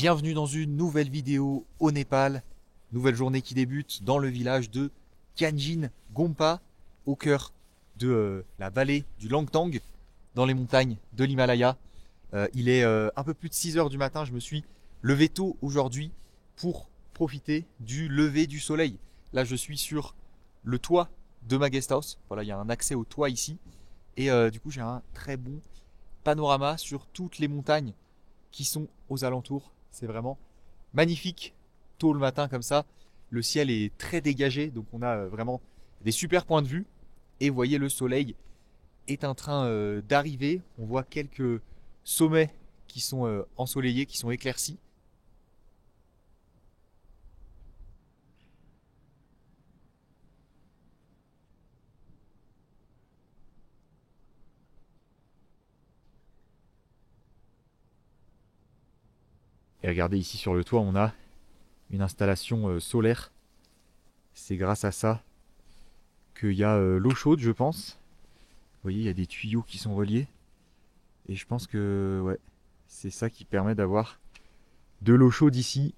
Bienvenue dans une nouvelle vidéo au Népal. Nouvelle journée qui débute dans le village de Kyanjin Gompa, au cœur de la vallée du Langtang, dans les montagnes de l'Himalaya. Il est un peu plus de 6 heures du matin. Je me suis levé tôt aujourd'hui pour profiter du lever du soleil. Là, je suis sur le toit de ma guest house. Voilà, il y a un accès au toit ici. Et du coup, j'ai un très bon panorama sur toutes les montagnes qui sont aux alentours. C'est vraiment magnifique tôt le matin comme ça. Le ciel est très dégagé, donc on a vraiment des super points de vue. Et vous voyez, le soleil est en train d'arriver. On voit quelques sommets qui sont ensoleillés, qui sont éclaircis. Et regardez ici sur le toit, on a une installation solaire. C'est grâce à ça qu'il y a l'eau chaude, je pense. Vous voyez, il y a des tuyaux qui sont reliés. Et je pense que ouais, c'est ça qui permet d'avoir de l'eau chaude ici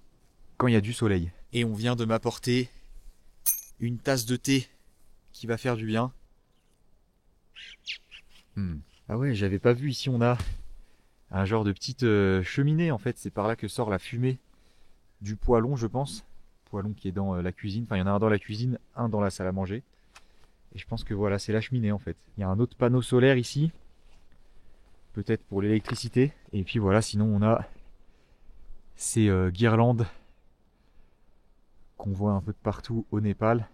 quand il y a du soleil. Et on vient de m'apporter une tasse de thé qui va faire du bien. Ah ouais, j'avais pas vu, ici on a un genre de petite cheminée en fait. C'est par là que sort la fumée du poêlon, je pense. Poêlon qui est dans la cuisine. Enfin, il y en a un dans la cuisine, un dans la salle à manger. Et je pense que voilà, c'est la cheminée en fait. Il y a un autre panneau solaire ici. Peut-être pour l'électricité. Et puis voilà, sinon on a ces guirlandes qu'on voit un peu de partout au Népal.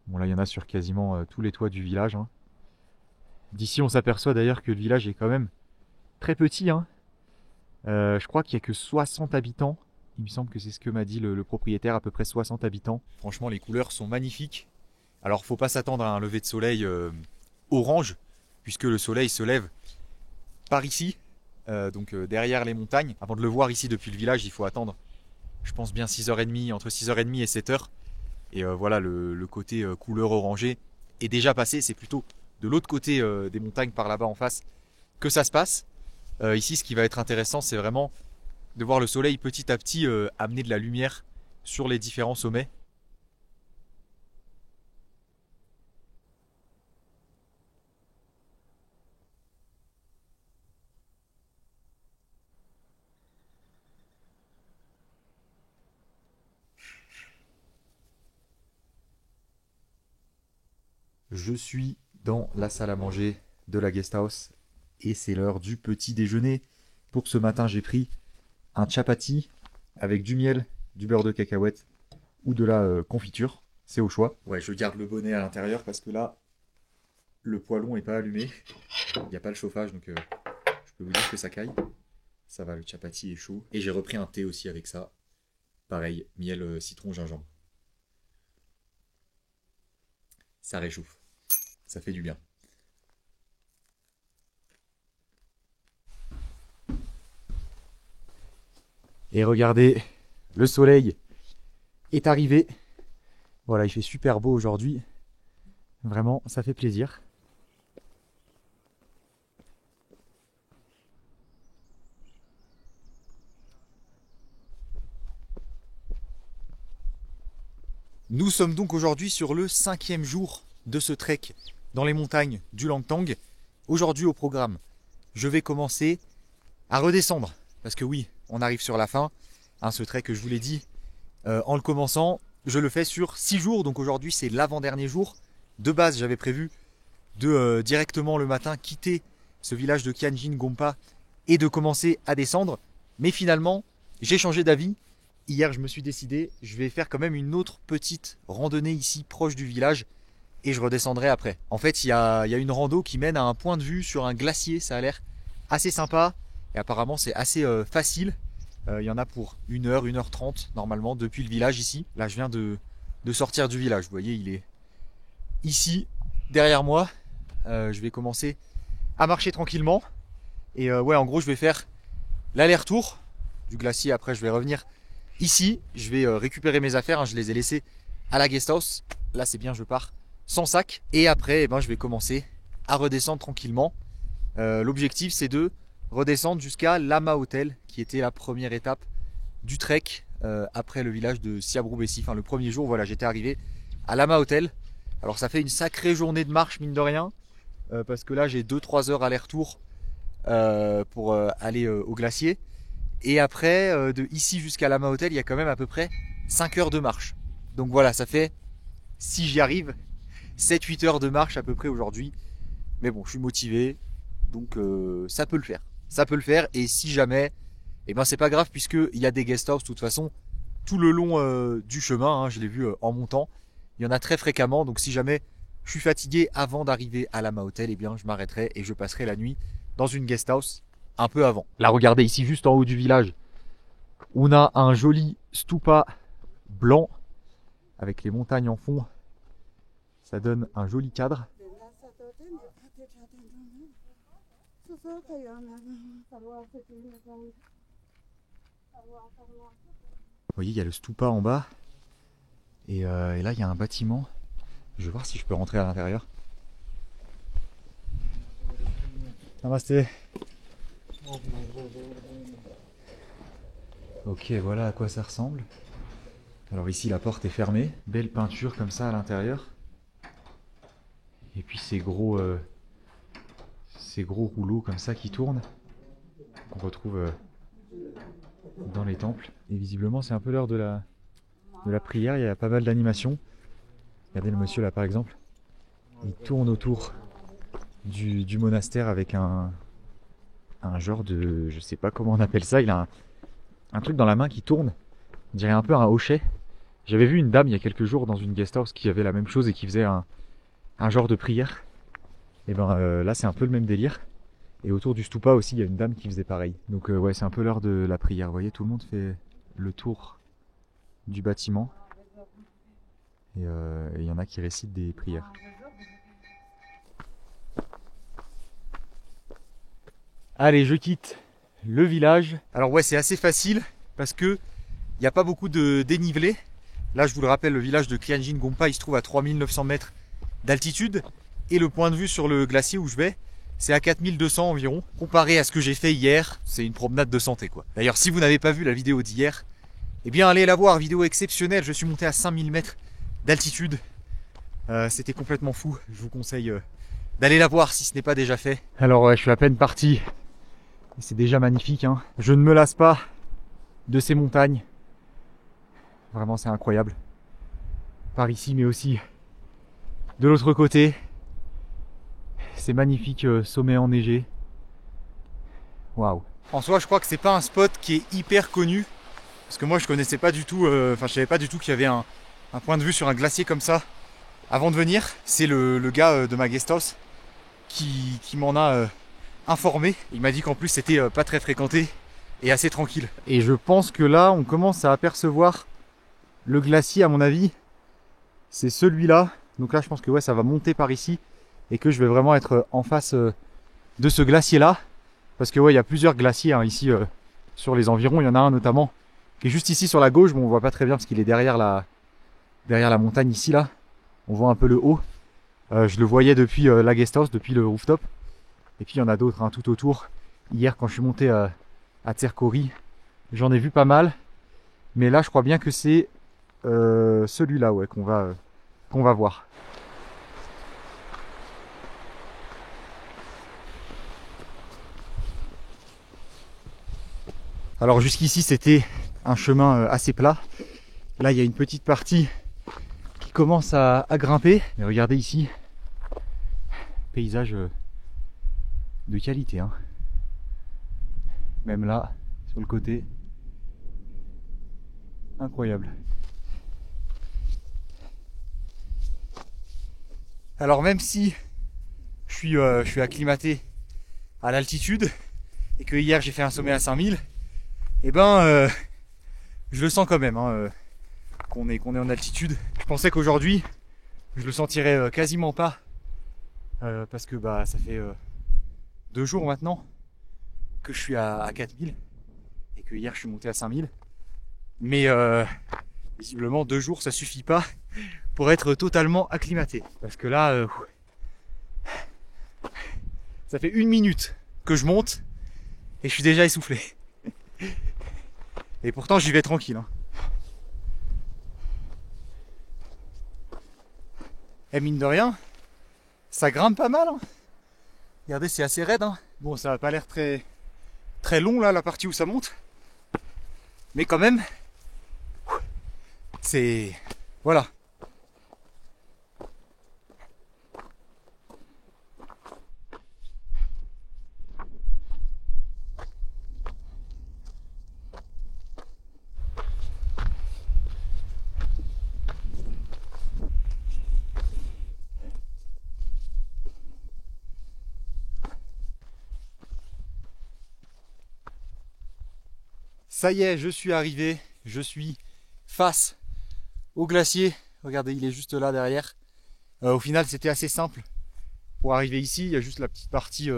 Bon, là, il y en a sur quasiment tous les toits du village. D'ici, on s'aperçoit d'ailleurs que le village est quand même très petit. Je crois qu'il n'y a que 60 habitants. Il me semble que c'est ce que m'a dit le propriétaire, à peu près 60 habitants. Franchement, les couleurs sont magnifiques. Alors, faut pas s'attendre à un lever de soleil orange, puisque le soleil se lève par ici, donc derrière les montagnes. Avant de le voir ici depuis le village, il faut attendre, je pense bien 6h30, entre 6h30 et 7h. Et voilà, le côté couleur orangée est déjà passé. C'est plutôt de l'autre côté des montagnes, par là-bas en face, que ça se passe. Ici, ce qui va être intéressant, c'est vraiment de voir le soleil petit à petit amener de la lumière sur les différents sommets. Je suis dans la salle à manger de la guest house et c'est l'heure du petit déjeuner. Pour ce matin, j'ai pris un chapati avec du miel, du beurre de cacahuète ou de la confiture. C'est au choix. Ouais, je garde le bonnet à l'intérieur parce que là, le poêlon n'est pas allumé. Il n'y a pas le chauffage, donc je peux vous dire que ça caille. Ça va, le chapati est chaud. Et j'ai repris un thé aussi avec ça. Pareil, miel, citron, gingembre. Ça réchauffe. Ça fait du bien. Et regardez, le soleil est arrivé. Voilà, il fait super beau aujourd'hui. Vraiment, ça fait plaisir. Nous sommes donc aujourd'hui sur le 5e jour de ce trek dans les montagnes du Langtang. Aujourd'hui au programme, je vais commencer à redescendre. Parce que oui, on arrive sur la fin. Ce trek, je vous l'ai dit, en le commençant, je le fais sur 6 jours. Donc aujourd'hui, c'est l'avant-dernier jour. De base, j'avais prévu de directement le matin quitter ce village de Kyanjin Gompa et de commencer à descendre. Mais finalement, j'ai changé d'avis. Hier, je me suis décidé, je vais faire quand même une autre petite randonnée ici proche du village et je redescendrai après. En fait, il y a une rando qui mène à un point de vue sur un glacier. Ça a l'air assez sympa et apparemment c'est assez facile. Il y en a pour 1h, 1h30 normalement depuis le village ici. Là, je viens de sortir du village. Vous voyez, il est ici derrière moi. Je vais commencer à marcher tranquillement. Et ouais, en gros, je vais faire l'aller-retour du glacier. Après, je vais revenir ici. Je vais récupérer mes affaires. Je les ai laissées à la guest house. Là, c'est bien, je pars sans sac. Et après, je vais commencer à redescendre tranquillement. L'objectif, c'est de redescendre jusqu'à Lama Hotel, qui était la première étape du trek après le village de Siabrou-Bessi. Enfin, le premier jour, voilà, j'étais arrivé à Lama Hotel. Alors ça fait une sacrée journée de marche, mine de rien, parce que là j'ai 2-3 heures aller-retour pour aller au glacier. Et après, de ici jusqu'à Lama Hotel, il y a quand même à peu près 5 heures de marche. Donc voilà, ça fait, si j'y arrive, 7-8 heures de marche à peu près aujourd'hui. Mais bon, je suis motivé, donc ça peut le faire. Ça peut le faire, et si jamais, eh ben c'est pas grave, puisqu'il y a des guest houses de toute façon tout le long du chemin, hein, je l'ai vu en montant. Il y en a très fréquemment, donc si jamais je suis fatigué avant d'arriver à Lama Hotel, eh bien je m'arrêterai et je passerai la nuit dans une guest house un peu avant. Là, regardez ici, juste en haut du village, on a un joli stupa blanc avec les montagnes en fond. Ça donne un joli cadre. Vous voyez, il y a le stupa en bas. Et là, il y a un bâtiment. Je vais voir si je peux rentrer à l'intérieur. Namasté. Ok, voilà à quoi ça ressemble. Alors ici, la porte est fermée. Belle peinture comme ça à l'intérieur. Et puis ces gros rouleaux comme ça qui tournent. Qu'on retrouve dans les temples. Et visiblement, c'est un peu l'heure de la prière. Il y a pas mal d'animations. Regardez le monsieur là par exemple. Il tourne autour du monastère avec un genre de... Je sais pas comment on appelle ça. Il a un truc dans la main qui tourne. On dirait un peu un hochet. J'avais vu une dame il y a quelques jours dans une guest house qui avait la même chose et qui faisait un genre de prière. Et ben là c'est un peu le même délire. Et autour du stupa aussi il y a une dame qui faisait pareil. Donc ouais, c'est un peu l'heure de la prière. Vous voyez, tout le monde fait le tour du bâtiment. Et il y en a qui récitent des prières. Allez, je quitte le village. Alors ouais, c'est assez facile parce que il n'y a pas beaucoup de dénivelé. Là, je vous le rappelle, le village de Krianjin Gompa, il se trouve à 3900 mètres d'altitude. Et le point de vue sur le glacier où je vais, c'est à 4200 environ. Comparé à ce que j'ai fait hier, c'est une promenade de santé quoi. D'ailleurs, si vous n'avez pas vu la vidéo d'hier, eh bien allez la voir, vidéo exceptionnelle. Je suis monté à 5000 mètres d'altitude. C'était complètement fou. Je vous conseille d'aller la voir si ce n'est pas déjà fait. Alors ouais, je suis à peine parti. C'est déjà magnifique, hein. Je ne me lasse pas de ces montagnes. Vraiment, c'est incroyable. Par ici, mais aussi de l'autre côté. Ces magnifiques sommets enneigés. Waouh. En soi, je crois que c'est pas un spot qui est hyper connu. Parce que moi, je connaissais pas du tout, je savais pas du tout qu'il y avait un point de vue sur un glacier comme ça. Avant de venir, c'est le gars de ma guest house qui m'en a informé. Il m'a dit qu'en plus c'était pas très fréquenté et assez tranquille. Et je pense que là on commence à apercevoir le glacier, à mon avis. C'est celui-là. Donc là je pense que ouais, ça va monter par ici et que je vais vraiment être en face de ce glacier là. Parce que ouais, il y a plusieurs glaciers hein, ici sur les environs. Il y en a un notamment qui est juste ici sur la gauche. Bon, on voit pas très bien parce qu'il est derrière la montagne ici là. On voit un peu le haut. Je le voyais depuis la guest house, depuis le rooftop. Et puis il y en a d'autres hein, tout autour. Hier quand je suis monté à Tserkori, j'en ai vu pas mal. Mais là je crois bien que c'est celui-là ouais, qu'on va voir. Alors jusqu'ici c'était un chemin assez plat. Là il y a une petite partie qui commence à grimper. Mais regardez ici, paysage de qualité hein. Même là sur le côté, incroyable. Alors même si je suis acclimaté à l'altitude et que hier j'ai fait un sommet à 5000, et ben je le sens quand même hein, qu'on est en altitude. Je pensais qu'aujourd'hui je le sentirais quasiment pas parce que bah ça fait 2 jours maintenant que je suis à 4000 et que hier je suis monté à 5000. Mais visiblement 2 jours ça suffit pas pour être totalement acclimaté. Parce que là, ça fait 1 minute que je monte Et je suis déjà essoufflé. Et pourtant j'y vais tranquille. Hein. Et mine de rien, ça grimpe pas mal. Hein. Regardez, c'est assez raide. Hein. Bon, ça n'a pas l'air très long là, la partie où ça monte. Mais quand même, c'est... Voilà. Ça y est, je suis arrivé. Je suis face au glacier. Regardez, il est juste là derrière. Au final, c'était assez simple. Pour arriver ici, il y a juste la petite partie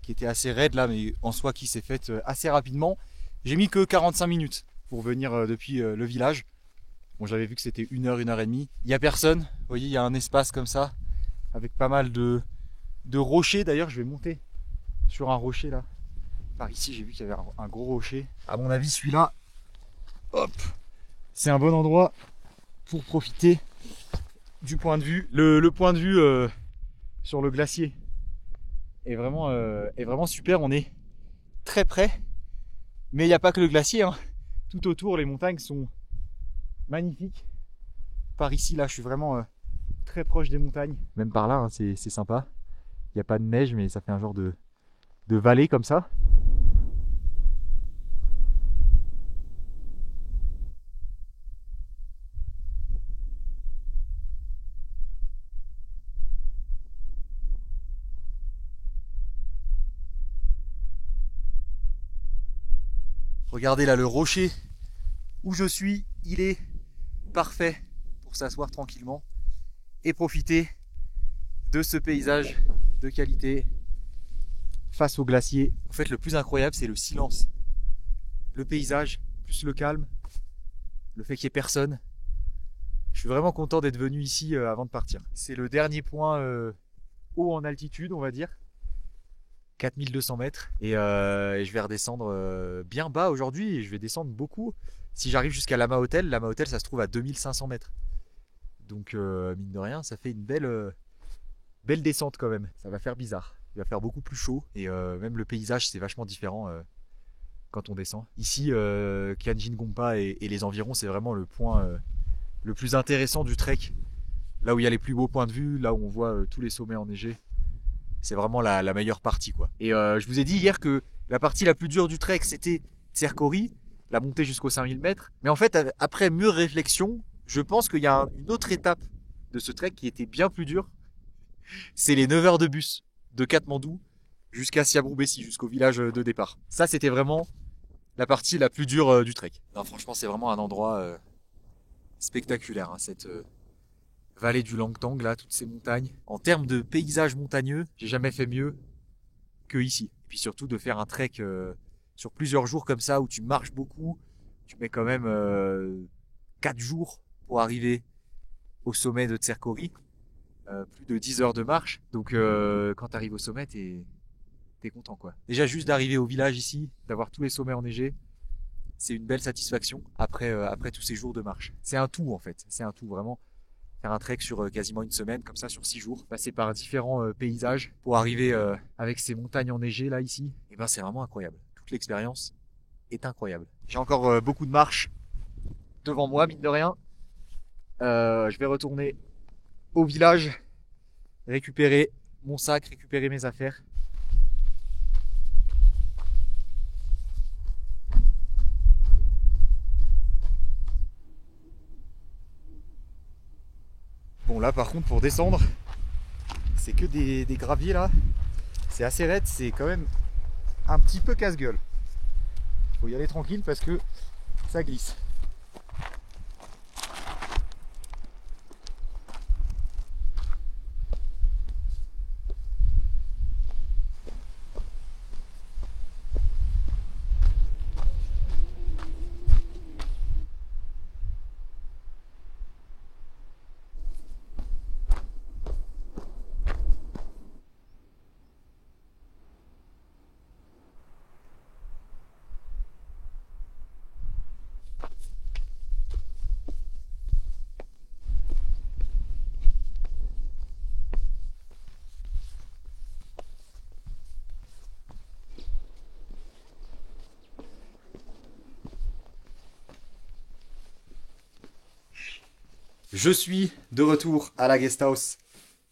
qui était assez raide là, mais en soi qui s'est faite assez rapidement. J'ai mis que 45 minutes pour venir depuis le village. Bon, j'avais vu que c'était 1 heure, 1 heure et demie. Il n'y a personne. Vous voyez, il y a un espace comme ça, avec pas mal de rochers. D'ailleurs, je vais monter sur un rocher là. Par ici, j'ai vu qu'il y avait un gros rocher. À mon avis, celui-là, hop, c'est un bon endroit pour profiter du point de vue. Le point de vue sur le glacier est vraiment super. On est très près, mais il n'y a pas que le glacier. Hein. Tout autour, les montagnes sont magnifiques. Par ici, là, je suis vraiment très proche des montagnes. Même par là, hein, c'est sympa. Il n'y a pas de neige, mais ça fait un genre de vallée comme ça. Regardez là le rocher où je suis, il est parfait pour s'asseoir tranquillement et profiter de ce paysage de qualité face au glacier. En fait, le plus incroyable, c'est le silence. Le paysage, plus le calme, le fait qu'il n'y ait personne. Je suis vraiment content d'être venu ici avant de partir. C'est le dernier point haut en altitude, on va dire. 4200 mètres. Et je vais redescendre bien bas aujourd'hui. Et je vais descendre beaucoup. Si j'arrive jusqu'à Lama Hotel, Lama Hotel, ça se trouve à 2500 mètres. Donc, mine de rien, ça fait une belle descente quand même. Ça va faire bizarre. Il va faire beaucoup plus chaud. Et même le paysage, c'est vachement différent quand on descend. Ici, Kyanjin Gompa et les environs, c'est vraiment le point le plus intéressant du trek. Là où il y a les plus beaux points de vue, là où on voit tous les sommets enneigés. C'est vraiment la meilleure partie, quoi. Et je vous ai dit hier que la partie la plus dure du trek, c'était Tserkori, la montée jusqu'aux 5000 mètres. Mais en fait, après mûre réflexion, je pense qu'il y a une autre étape de ce trek qui était bien plus dure. C'est les 9 heures de bus de Katmandou jusqu'à Siabrou-Bessi, jusqu'au village de départ. Ça, c'était vraiment la partie la plus dure du trek. Non, franchement, c'est vraiment un endroit spectaculaire, hein, cette vallée du Langtang, là, toutes ces montagnes. En termes de paysage montagneux, j'ai jamais fait mieux que ici. Et puis surtout de faire un trek sur plusieurs jours comme ça, où tu marches beaucoup, tu mets quand même 4 jours pour arriver au sommet de Tserkori, plus de 10 heures de marche. Donc quand tu arrives au sommet, t'es content, quoi. Déjà juste d'arriver au village ici, d'avoir tous les sommets enneigés, c'est une belle satisfaction après tous ces jours de marche. C'est un tout en fait, c'est un tout vraiment. Faire un trek sur quasiment une semaine, comme ça sur 6 jours, passer par différents paysages pour arriver avec ces montagnes enneigées là ici, et ben c'est vraiment incroyable. Toute l'expérience est incroyable. J'ai encore beaucoup de marches devant moi, mine de rien. Je vais retourner au village, récupérer mon sac, récupérer mes affaires. Bon là par contre pour descendre, c'est que des graviers là. C'est assez raide, c'est quand même un petit peu casse-gueule. Faut y aller tranquille parce que ça glisse. Je suis de retour à la guest house.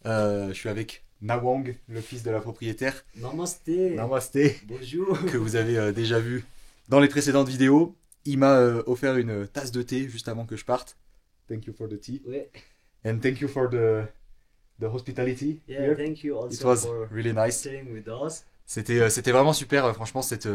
Je suis avec Nawang, le fils de la propriétaire. Namaste. Namasté, Bonjour. que vous avez déjà vu dans les précédentes vidéos. Il m'a offert une tasse de thé juste avant que je parte. Thank you for the tea. Ouais. And thank you for the hospitality Yeah, here. thank you It also was for really nice. staying with us. C'était vraiment super. Franchement, cette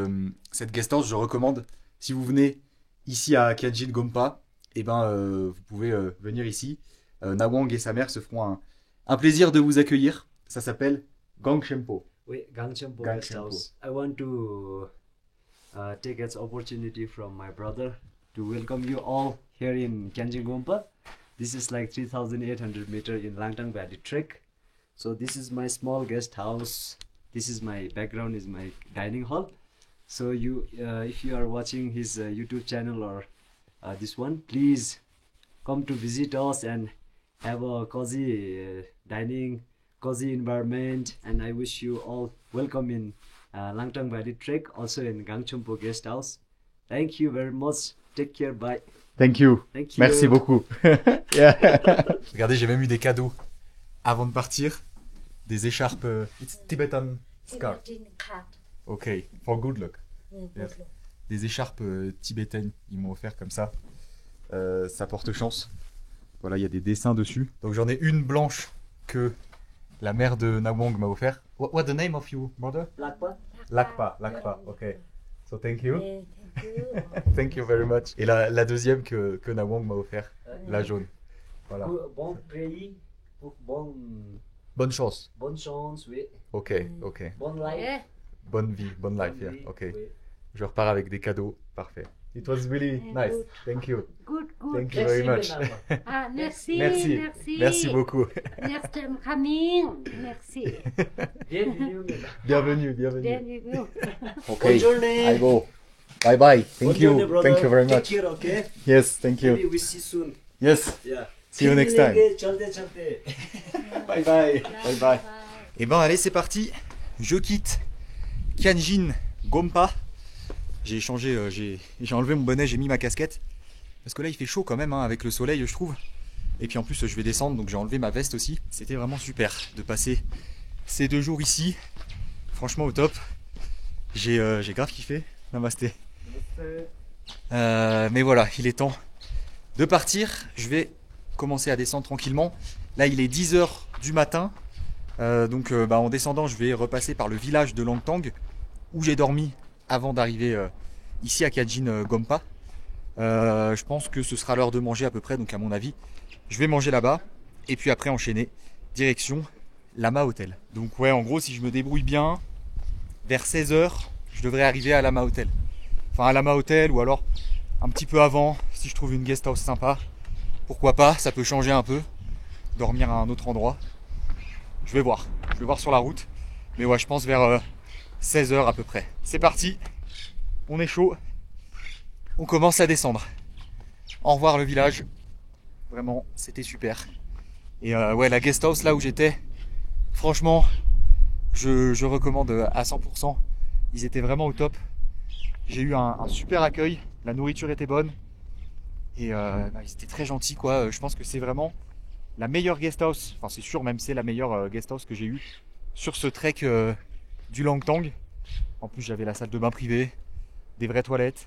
guest house, je recommande. Si vous venez ici à Kianjin Gompa, eh ben, vous pouvez venir ici. Nawang et sa mère se feront un plaisir de vous accueillir. Ça s'appelle Gangshempo. Oui, Gangcheonpo Gangcheonpo. Guest House. I want to take as opportunity from my brother to welcome you all here in Kianjin Gompa. This is like 3,800 meter in Langtang Valley Trek. So this is my small guest house. This is my background is my dining hall. So you, if you are watching his YouTube channel or this one, please come to visit us and have a cozy dining, cozy environment. And I wish you all welcome in Langtang Valley Trek, also in Gangcheonpo Guest House. Thank you very much. Take care. Bye. Thank you. Thank you. Merci beaucoup. Yeah. Regardez, j'ai même eu des cadeaux avant de partir. Des écharpes. It's Tibetan scarf. Ok, for good luck. Yes. Des écharpes tibétaines, ils m'ont offert comme ça. Ça porte chance. Voilà, il y a des dessins dessus. Donc j'en ai une blanche que la mère de Nawang m'a offert. What the name of you, brother? Lakpa. Lakpa. Ok. So thank you. Thank you very much. Et la deuxième que Nawang m'a offert, la jaune. Voilà. Bon pays, Bonne chance. bonne chance, oui. Ok. Bonne life. Bonne vie, bonne life. Yeah. Oui, Ok. oui. Je repars avec des cadeaux. Parfait. It was really nice. Thank you. Good. Thank you very much. Ah, merci. Merci beaucoup. Next time coming. Merci. Bienvenue. Then you go. Okay. Bonne journée. I go. Bye bye. Thank Bonne journée, you. brother. Thank you very Take much. care, okay? Yes, thank you. Maybe we see soon. Yes. Yeah. See you next time. चलते. Bye bye. Et ben allez, c'est parti. Je quitte Kianjin Gompa. J'ai changé, j'ai enlevé mon bonnet, j'ai mis ma casquette. Parce que là il fait chaud quand même hein, avec le soleil je trouve. Et puis en plus je vais descendre donc j'ai enlevé ma veste aussi. C'était vraiment super de passer ces 2 jours ici. Franchement au top. J'ai grave kiffé. Namasté. Mais voilà, il est temps de partir. Je vais commencer à descendre tranquillement. Là il est 10h du matin. Donc en descendant je vais repasser par le village de Langtang où j'ai dormi avant d'arriver ici à Kianjin Gompa. Je pense que ce sera l'heure de manger à peu près, donc à mon avis je vais manger là-bas et puis après enchaîner direction Lama Hotel. Donc ouais, en gros si je me débrouille bien, vers 16h je devrais arriver à Lama Hotel. Enfin à Lama Hotel ou alors un petit peu avant si je trouve une guest house sympa. Pourquoi pas, ça peut changer un peu, dormir à un autre endroit. Je vais voir sur la route. Mais ouais, je pense vers 16h à peu près. C'est parti, on est chaud. On commence à descendre. Au revoir le village. Vraiment, c'était super. Et ouais, la guest house là où j'étais, franchement, je recommande à 100%. Ils étaient vraiment au top. J'ai eu un super accueil. La nourriture était bonne. Et ils étaient très gentils quoi. Je pense que c'est vraiment la meilleure guest house. Enfin c'est sûr, même c'est la meilleure guest house que j'ai eue sur ce trek du Langtang. En plus j'avais la salle de bain privée, des vraies toilettes.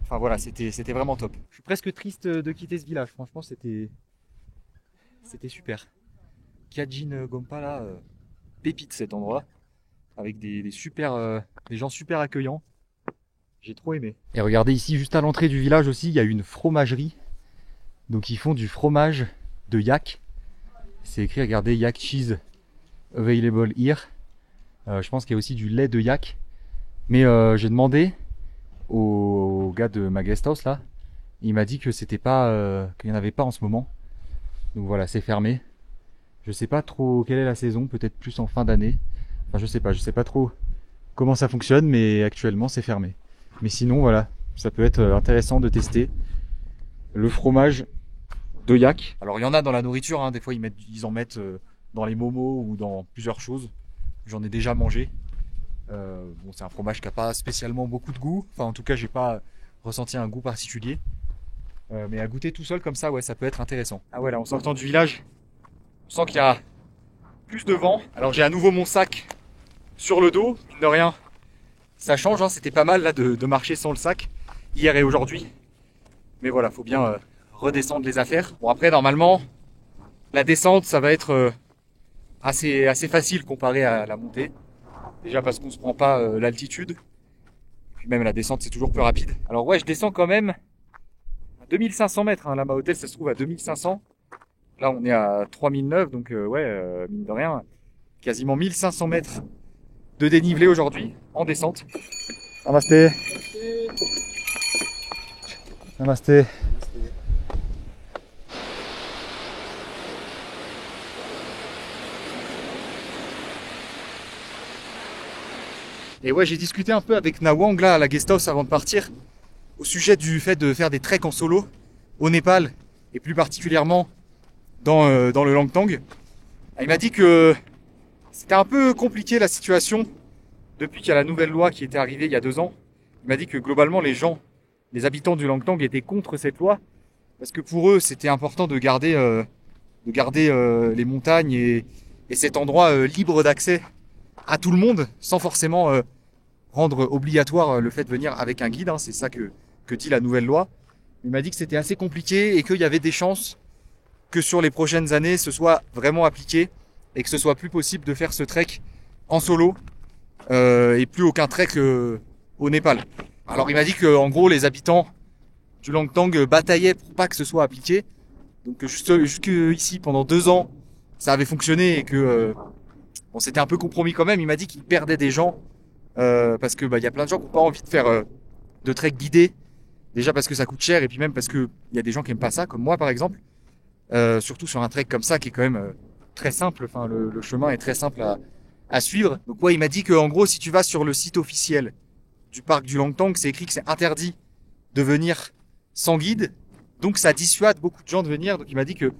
Enfin voilà, c'était vraiment top. Je suis presque triste de quitter ce village. Franchement c'était super. Kianjin Gompa là, pépite cet endroit. Avec des gens super accueillants. J'ai trop aimé. Et regardez ici, juste à l'entrée du village aussi, il y a une fromagerie. Donc ils font du fromage de yak. C'est écrit, regardez, yak cheese available here. Je pense qu'il y a aussi du lait de yak. Mais j'ai demandé au gars de ma guest house là. Il m'a dit que c'était pas, qu'il n'y en avait pas en ce moment. Donc voilà, c'est fermé. Je sais pas trop quelle est la saison, peut-être plus en fin d'année. Enfin je sais pas trop comment ça fonctionne, mais actuellement c'est fermé. Mais sinon voilà, ça peut être intéressant de tester le fromage de yak. Alors il y en a dans la nourriture, hein. Des fois ils en mettent dans les momos ou dans plusieurs choses. J'en ai déjà mangé. Bon, c'est un fromage qui n'a pas spécialement beaucoup de goût. Enfin en tout cas j'ai pas ressenti un goût particulier. Mais à goûter tout seul comme ça, ouais, ça peut être intéressant. Ah ouais, là, en sortant du village, on sent qu'il y a plus de vent. Alors j'ai à nouveau mon sac sur le dos, mine de rien. Ça change, hein. C'était pas mal là de marcher sans le sac, hier et aujourd'hui. Mais voilà, faut bien redescendre les affaires. Bon après, normalement, la descente, ça va être assez facile comparé à la montée. Déjà parce qu'on se prend pas l'altitude. Et puis même la descente, c'est toujours plus rapide. Alors ouais, je descends quand même à 2500 mètres. Hein. Là, ma hôtel, ça se trouve à 2500. Là, on est à 3009, donc ouais, mine de rien, quasiment 1500 mètres de dénivelé aujourd'hui, en descente. Namasté. Namasté. Et ouais, j'ai discuté un peu avec Nawang là à la guest house avant de partir au sujet du fait de faire des treks en solo au Népal et plus particulièrement dans le Langtang. Il m'a dit que c'était un peu compliqué la situation depuis qu'il y a la nouvelle loi qui était arrivée il y a 2 ans. Il m'a dit que globalement les habitants du Langtang étaient contre cette loi parce que pour eux c'était important de garder les montagnes et cet endroit libre d'accès à tout le monde sans forcément rendre obligatoire le fait de venir avec un guide. Hein, c'est ça que dit la nouvelle loi. Il m'a dit que c'était assez compliqué et qu'il y avait des chances que sur les prochaines années ce soit vraiment appliqué et que ce soit plus possible de faire ce trek en solo et plus aucun trek au Népal. Alors il m'a dit que en gros les habitants du Langtang bataillaient pour pas que ce soit appliqué. Donc jusque ici pendant 2 ans ça avait fonctionné et que bon c'était un peu compromis quand même. Il m'a dit qu'il perdait des gens parce que y a plein de gens qui n'ont pas envie de faire de trek guidé. Déjà parce que ça coûte cher et puis même parce que il y a des gens qui aiment pas ça, comme moi par exemple. Surtout sur un trek comme ça qui est quand même très simple. Enfin, le chemin est très simple à suivre. Donc ouais, il m'a dit que en gros, si tu vas sur le site officiel du parc du Langtang, c'est écrit que c'est interdit de venir sans guide. Donc ça dissuade beaucoup de gens de venir. Donc il m'a dit que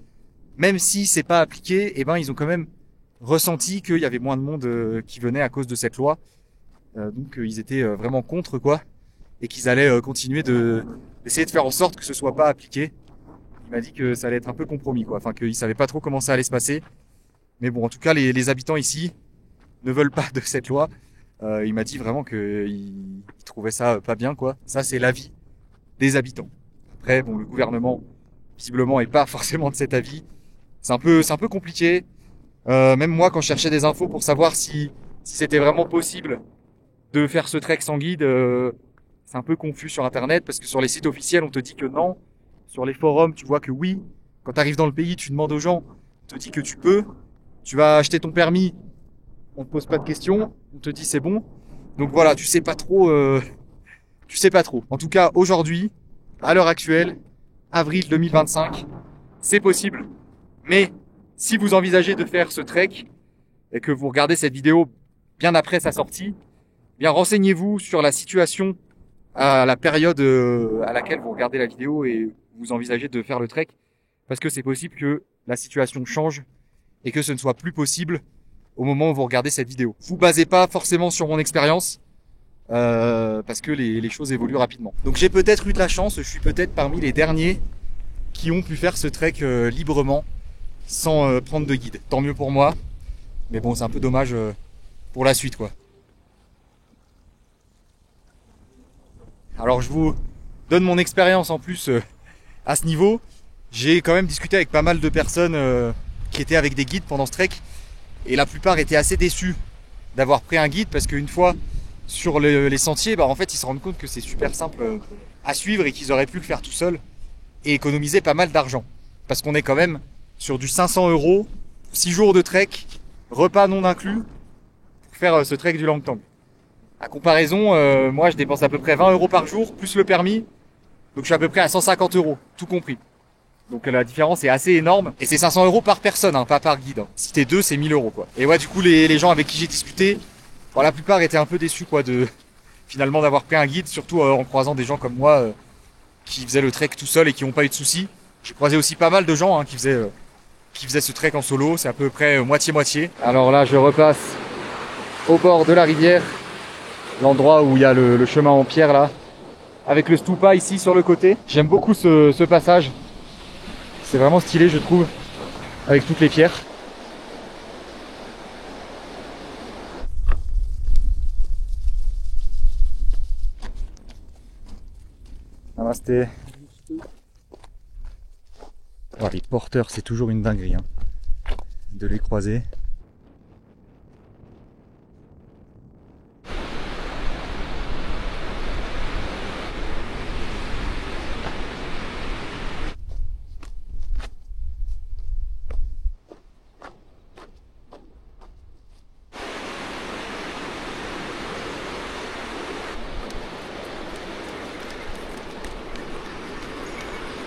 même si c'est pas appliqué, eh ben ils ont quand même ressenti qu'il y avait moins de monde qui venait à cause de cette loi. Donc ils étaient vraiment contre quoi. Et qu'ils allaient continuer d'essayer de faire en sorte que ce soit pas appliqué. Il m'a dit que ça allait être un peu compromis, quoi. Enfin, qu'il savait pas trop comment ça allait se passer. Mais bon, en tout cas, les habitants ici ne veulent pas de cette loi. Il m'a dit vraiment qu'il trouvait ça pas bien, quoi. Ça, c'est l'avis des habitants. Après, bon, le gouvernement, visiblement, est pas forcément de cet avis. C'est un peu compliqué. Même moi, quand je cherchais des infos pour savoir si c'était vraiment possible de faire ce trek sans guide, c'est un peu confus sur Internet parce que sur les sites officiels, on te dit que non. Sur les forums, tu vois que oui. Quand tu arrives dans le pays, tu demandes aux gens, on te dit que tu peux. Tu vas acheter ton permis, on te pose pas de questions, on te dit c'est bon. Donc voilà, tu sais pas trop. En tout cas, aujourd'hui, à l'heure actuelle, avril 2025, c'est possible. Mais si vous envisagez de faire ce trek et que vous regardez cette vidéo bien après sa sortie, bien renseignez-vous sur la situation à la période à laquelle vous regardez la vidéo et vous envisagez de faire le trek, parce que c'est possible que la situation change et que ce ne soit plus possible au moment où vous regardez cette vidéo. Vous basez pas forcément sur mon expérience parce que les choses évoluent rapidement. Donc j'ai peut-être eu de la chance, je suis peut-être parmi les derniers qui ont pu faire ce trek librement sans prendre de guide. Tant mieux pour moi, mais bon, c'est un peu dommage pour la suite, quoi. Alors je vous donne mon expérience en plus à ce niveau. J'ai quand même discuté avec pas mal de personnes qui étaient avec des guides pendant ce trek et la plupart étaient assez déçus d'avoir pris un guide parce qu'une fois sur les sentiers, en fait ils se rendent compte que c'est super simple à suivre et qu'ils auraient pu le faire tout seuls et économiser pas mal d'argent parce qu'on est quand même sur du 500 €, 6 jours de trek, repas non inclus pour faire ce trek du Langtang. À comparaison, moi je dépense à peu près 20 € par jour, plus le permis. Donc je suis à peu près à 150 €, tout compris. Donc la différence est assez énorme. Et c'est 500 € par personne, hein, pas par guide. Hein. Si t'es 2, c'est 1000 € quoi. Et ouais, du coup les gens avec qui j'ai discuté, la plupart étaient un peu déçus quoi finalement d'avoir pris un guide, surtout en croisant des gens comme moi qui faisaient le trek tout seul et qui n'ont pas eu de soucis. J'ai croisé aussi pas mal de gens qui faisaient ce trek en solo, c'est à peu près moitié-moitié. Alors là je repasse au bord de la rivière. L'endroit où il y a le chemin en pierre là. avec le stupa ici sur le côté. J'aime beaucoup ce passage. C'est vraiment stylé, je trouve, avec toutes les pierres. Namasté. Oh, les porteurs, c'est toujours une dinguerie hein, de les croiser.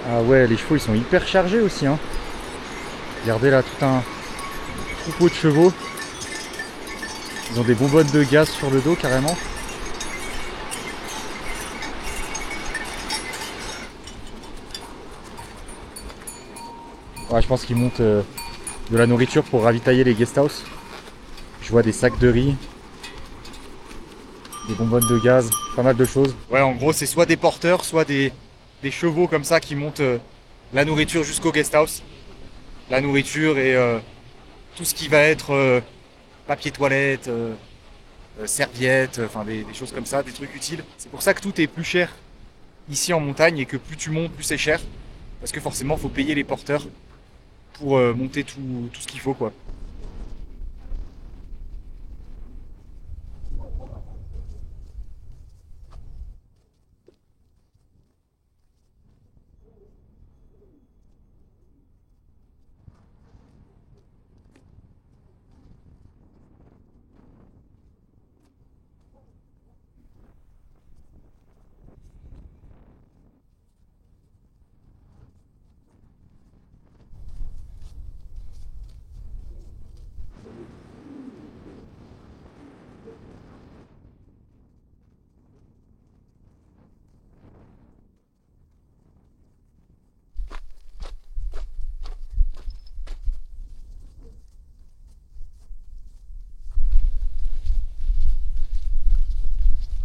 Ah ouais, les chevaux ils sont hyper chargés aussi hein. Regardez là, tout un troupeau de chevaux. Ils ont des bonbonnes de gaz sur le dos carrément. Ouais, je pense qu'ils montent de la nourriture pour ravitailler les guest house. Je vois des sacs de riz, des bonbonnes de gaz, pas mal de choses. Ouais, en gros c'est soit des porteurs, soit des chevaux comme ça qui montent la nourriture jusqu'au guest house. La nourriture et tout ce qui va être papier toilette, serviettes, enfin des choses comme ça, des trucs utiles. C'est pour ça que tout est plus cher ici en montagne et que plus tu montes, plus c'est cher. Parce que forcément, il faut payer les porteurs pour monter tout ce qu'il faut, quoi.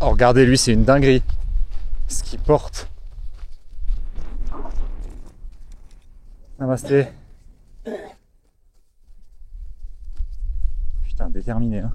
Oh, regardez, lui, c'est une dinguerie. Ce qu'il porte. Namasté. Putain, déterminé, hein.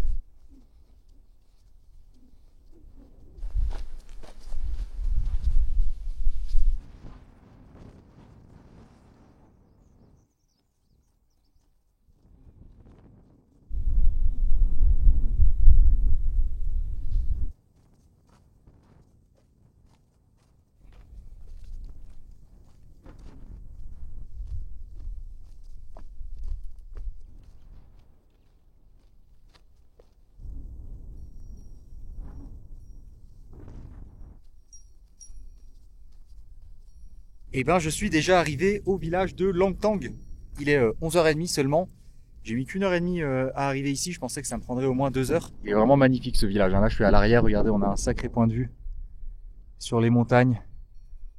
Eh ben, je suis déjà arrivé au village de Langtang. Il est 11h30 seulement. J'ai mis qu'une heure et demie à arriver ici. Je pensais que ça me prendrait au moins 2 heures. Il est vraiment magnifique ce village. Là, je suis à l'arrière. Regardez, on a un sacré point de vue sur les montagnes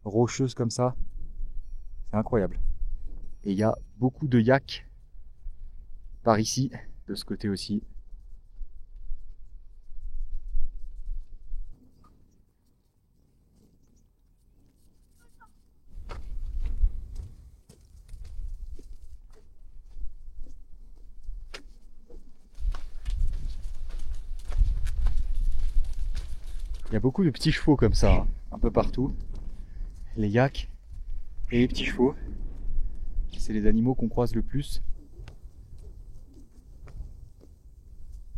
rocheuses comme ça. C'est incroyable. Et il y a beaucoup de yaks par ici, de ce côté aussi. Il y a beaucoup de petits chevaux comme ça, hein, un peu partout. Les yaks et les petits chevaux. C'est les animaux qu'on croise le plus.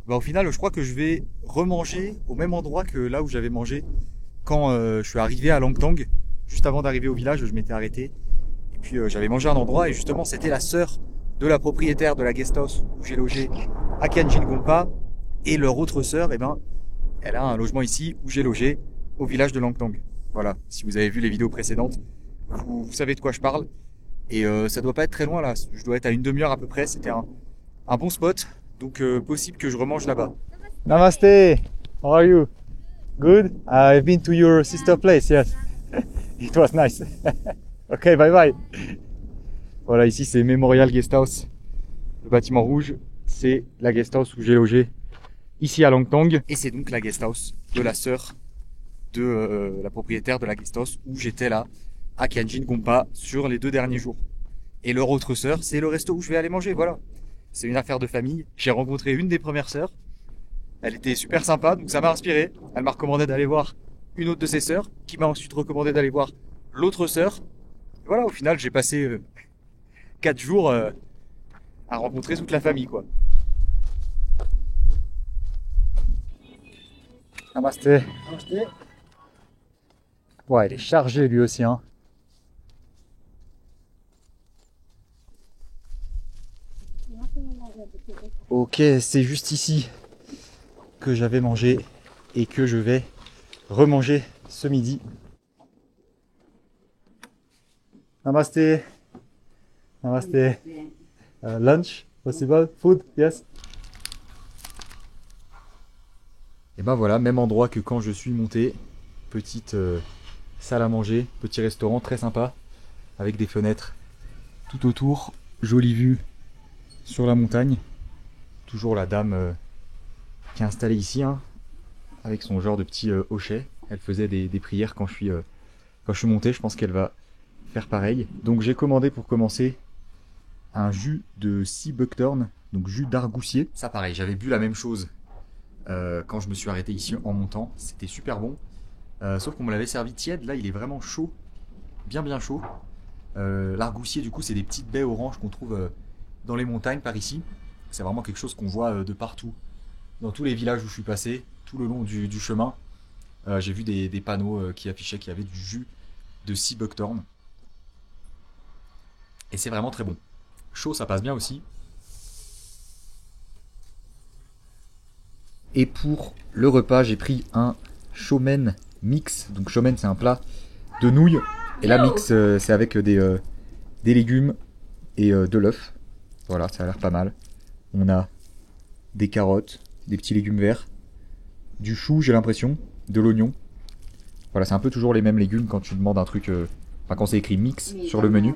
Bah, au final, je crois que je vais remanger au même endroit que là où j'avais mangé quand je suis arrivé à Langtang. Juste avant d'arriver au village, je m'étais arrêté. Et puis j'avais mangé à un endroit et justement c'était la sœur de la propriétaire de la guest house où j'ai logé à Kyanjin Gompa. Et leur autre sœur, eh ben, elle a un logement ici où j'ai logé au village de Langtang. Voilà, si vous avez vu les vidéos précédentes, vous savez de quoi je parle. Et ça doit pas être très loin là, je dois être à une demi-heure à peu près. C'était un bon spot, donc possible que je remange là-bas. Namaste, how are you? Good? I've been to your sister place, yes. It was nice. Ok, bye bye. Voilà, ici c'est Memorial Guest House. Le bâtiment rouge, c'est la guest house où j'ai logé ici à Langtang. Et c'est donc la guest house de la sœur de la propriétaire de la guest house où j'étais là, à Kyanjin Gompa, sur les 2 derniers jours. Et leur autre sœur, c'est le resto où je vais aller manger, voilà. C'est une affaire de famille. J'ai rencontré une des premières sœurs. Elle était super sympa, donc ça m'a inspiré. Elle m'a recommandé d'aller voir une autre de ses sœurs, qui m'a ensuite recommandé d'aller voir l'autre sœur. Et voilà, au final, j'ai passé 4 jours à rencontrer toute la famille, quoi. Namasté. Namaste. Ouais, il est chargé lui aussi, hein. Ok, c'est juste ici que j'avais mangé et que je vais remanger ce midi. Namasté. Namasté. Lunch, possible? Food, yes. Et ben voilà, même endroit que quand je suis monté. Petite salle à manger, petit restaurant très sympa, avec des fenêtres tout autour. Jolie vue sur la montagne. Toujours la dame qui est installée ici, hein, avec son genre de petit hochet. Elle faisait des prières quand je suis monté. Je pense qu'elle va faire pareil. Donc j'ai commandé pour commencer un jus de sea buckthorn, donc jus d'argousier. Ça pareil, j'avais bu la même chose quand je me suis arrêté ici en montant. C'était super bon. Sauf qu'on me l'avait servi tiède. Là il est vraiment chaud, bien chaud. L'argousier du coup c'est des petites baies oranges qu'on trouve dans les montagnes par ici. C'est vraiment quelque chose qu'on voit de partout. Dans tous les villages où je suis passé, tout le long du chemin, j'ai vu des panneaux qui affichaient qu'il y avait du jus de sea buckthorn. Et c'est vraiment très bon. Chaud, ça passe bien aussi. Et pour le repas, j'ai pris un shomen mix. Donc shomen, c'est un plat de nouilles. Et la mix, c'est avec des légumes et de l'œuf. Voilà, ça a l'air pas mal. On a des carottes, des petits légumes verts, du chou, j'ai l'impression, de l'oignon. Voilà, c'est un peu toujours les mêmes légumes quand tu demandes un truc, enfin quand c'est écrit mix sur le menu.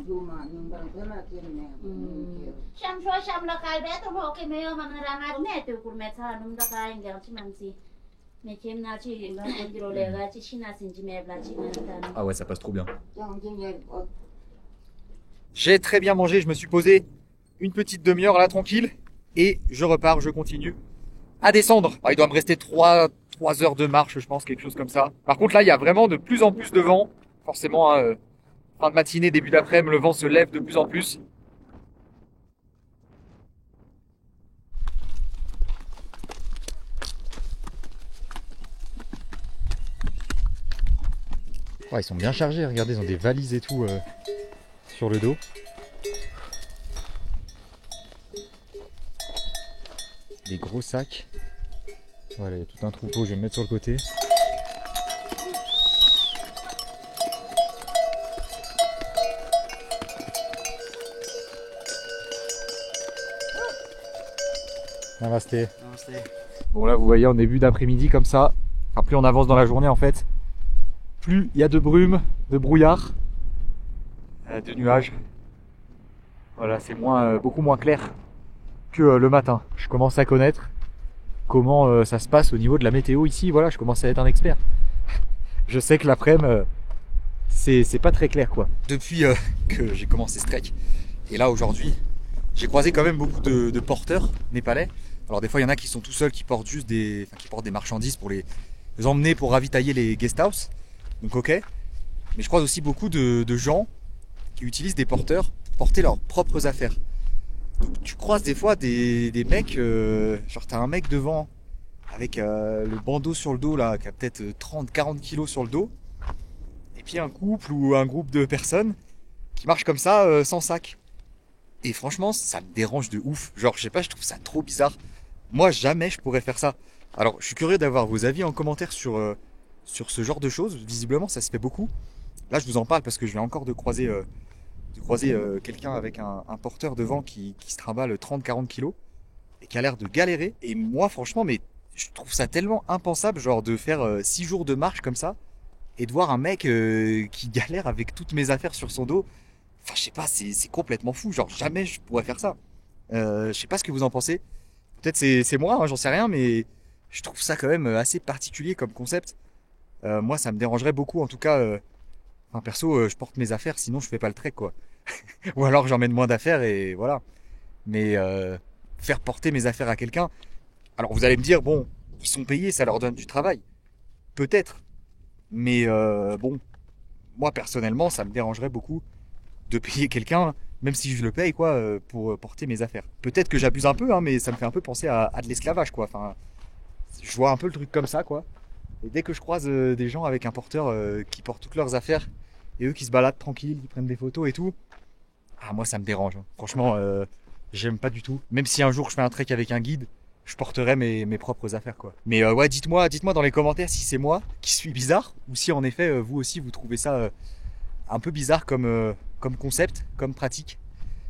Ah ouais, ça passe trop bien. J'ai très bien mangé, je me suis posé une petite demi-heure là tranquille et je repars, je continue à descendre. Ah, il doit me rester 3 heures de marche, je pense, quelque chose comme ça. Par contre là, il y a vraiment de plus en plus de vent. Forcément, hein, fin de matinée, début d'après-midi, le vent se lève de plus en plus. Ouais, ils sont bien chargés, regardez, ils ont des valises et tout sur le dos. Des gros sacs. Voilà, il y a tout un troupeau, je vais me mettre sur le côté. Namasté. Namaste. Bon là vous voyez en début d'après-midi comme ça, enfin, plus on avance dans la journée en fait, plus il y a de brume, de brouillard, de nuages. Voilà, c'est beaucoup moins clair que le matin. Je commence à connaître comment ça se passe au niveau de la météo ici. Voilà, je commence à être un expert. Je sais que l'après-midi, c'est pas très clair quoi. Depuis que j'ai commencé ce trek, et là aujourd'hui, j'ai croisé quand même beaucoup de porteurs népalais. Alors des fois il y en a qui sont tout seuls, qui portent juste qui portent des marchandises pour les emmener pour ravitailler les guest house. Donc ok. Mais je croise aussi beaucoup de gens qui utilisent des porteurs pour porter leurs propres affaires. Donc tu croises des fois des mecs, genre t'as un mec devant avec le bandeau sur le dos là, qui a peut-être 30-40 kilos sur le dos. Et puis un couple ou un groupe de personnes qui marchent comme ça sans sac. Et franchement ça me dérange de ouf. Genre je sais pas, je trouve ça trop bizarre. Moi jamais je pourrais faire ça. Alors je suis curieux d'avoir vos avis en commentaire sur ce genre de choses. Visiblement ça se fait beaucoup. Là je vous en parle parce que je viens encore de croiser quelqu'un avec un porteur devant qui se trimballe 30-40 kilos et qui a l'air de galérer. Et moi franchement mais je trouve ça tellement impensable genre de faire 6 jours de marche comme ça et de voir un mec qui galère avec toutes mes affaires sur son dos. Enfin je sais pas, c'est complètement fou. Genre jamais je pourrais faire ça. Je sais pas ce que vous en pensez. Peut-être c'est moi, hein, j'en sais rien, mais je trouve ça quand même assez particulier comme concept. Moi, ça me dérangerait beaucoup. En tout cas, enfin, perso, je porte mes affaires, sinon je fais pas le trek, quoi. Ou alors j'emmène moins d'affaires et voilà. Mais faire porter mes affaires à quelqu'un. Alors vous allez me dire, bon, ils sont payés, ça leur donne du travail. Peut-être. Mais bon, moi personnellement, ça me dérangerait beaucoup de payer quelqu'un, même si je le paye, quoi, pour porter mes affaires. Peut-être que j'abuse un peu, hein, mais ça me fait un peu penser à de l'esclavage, quoi. Enfin, je vois un peu le truc comme ça, quoi. Et dès que je croise des gens avec un porteur qui porte toutes leurs affaires et eux qui se baladent tranquilles, qui prennent des photos et tout, ah moi ça me dérange, hein. Franchement, j'aime pas du tout. Même si un jour je fais un trek avec un guide, je porterai mes propres affaires, quoi. Mais ouais, dites-moi dans les commentaires si c'est moi qui suis bizarre ou si en effet vous aussi vous trouvez ça un peu bizarre comme concept, comme pratique.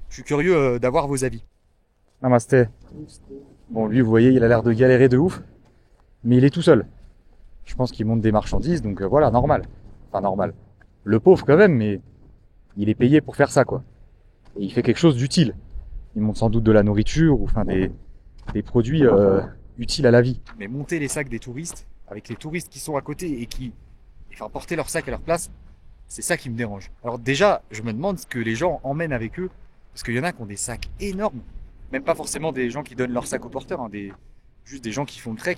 Je suis curieux d'avoir vos avis. Namasté. Bon, lui, vous voyez, il a l'air de galérer de ouf, mais il est tout seul. Je pense qu'il monte des marchandises, donc voilà, normal. Enfin, normal. Le pauvre quand même, mais il est payé pour faire ça, quoi. Et il fait quelque chose d'utile. Il monte sans doute de la nourriture, ou enfin des produits utiles à la vie. Mais monter les sacs des touristes, avec les touristes qui sont à côté et qui, enfin, porter leurs sacs à leur place, c'est ça qui me dérange. Alors déjà, je me demande ce que les gens emmènent avec eux, parce qu'il y en a qui ont des sacs énormes. Même pas forcément des gens qui donnent leurs sacs aux porteurs, hein, juste des gens qui font le trek.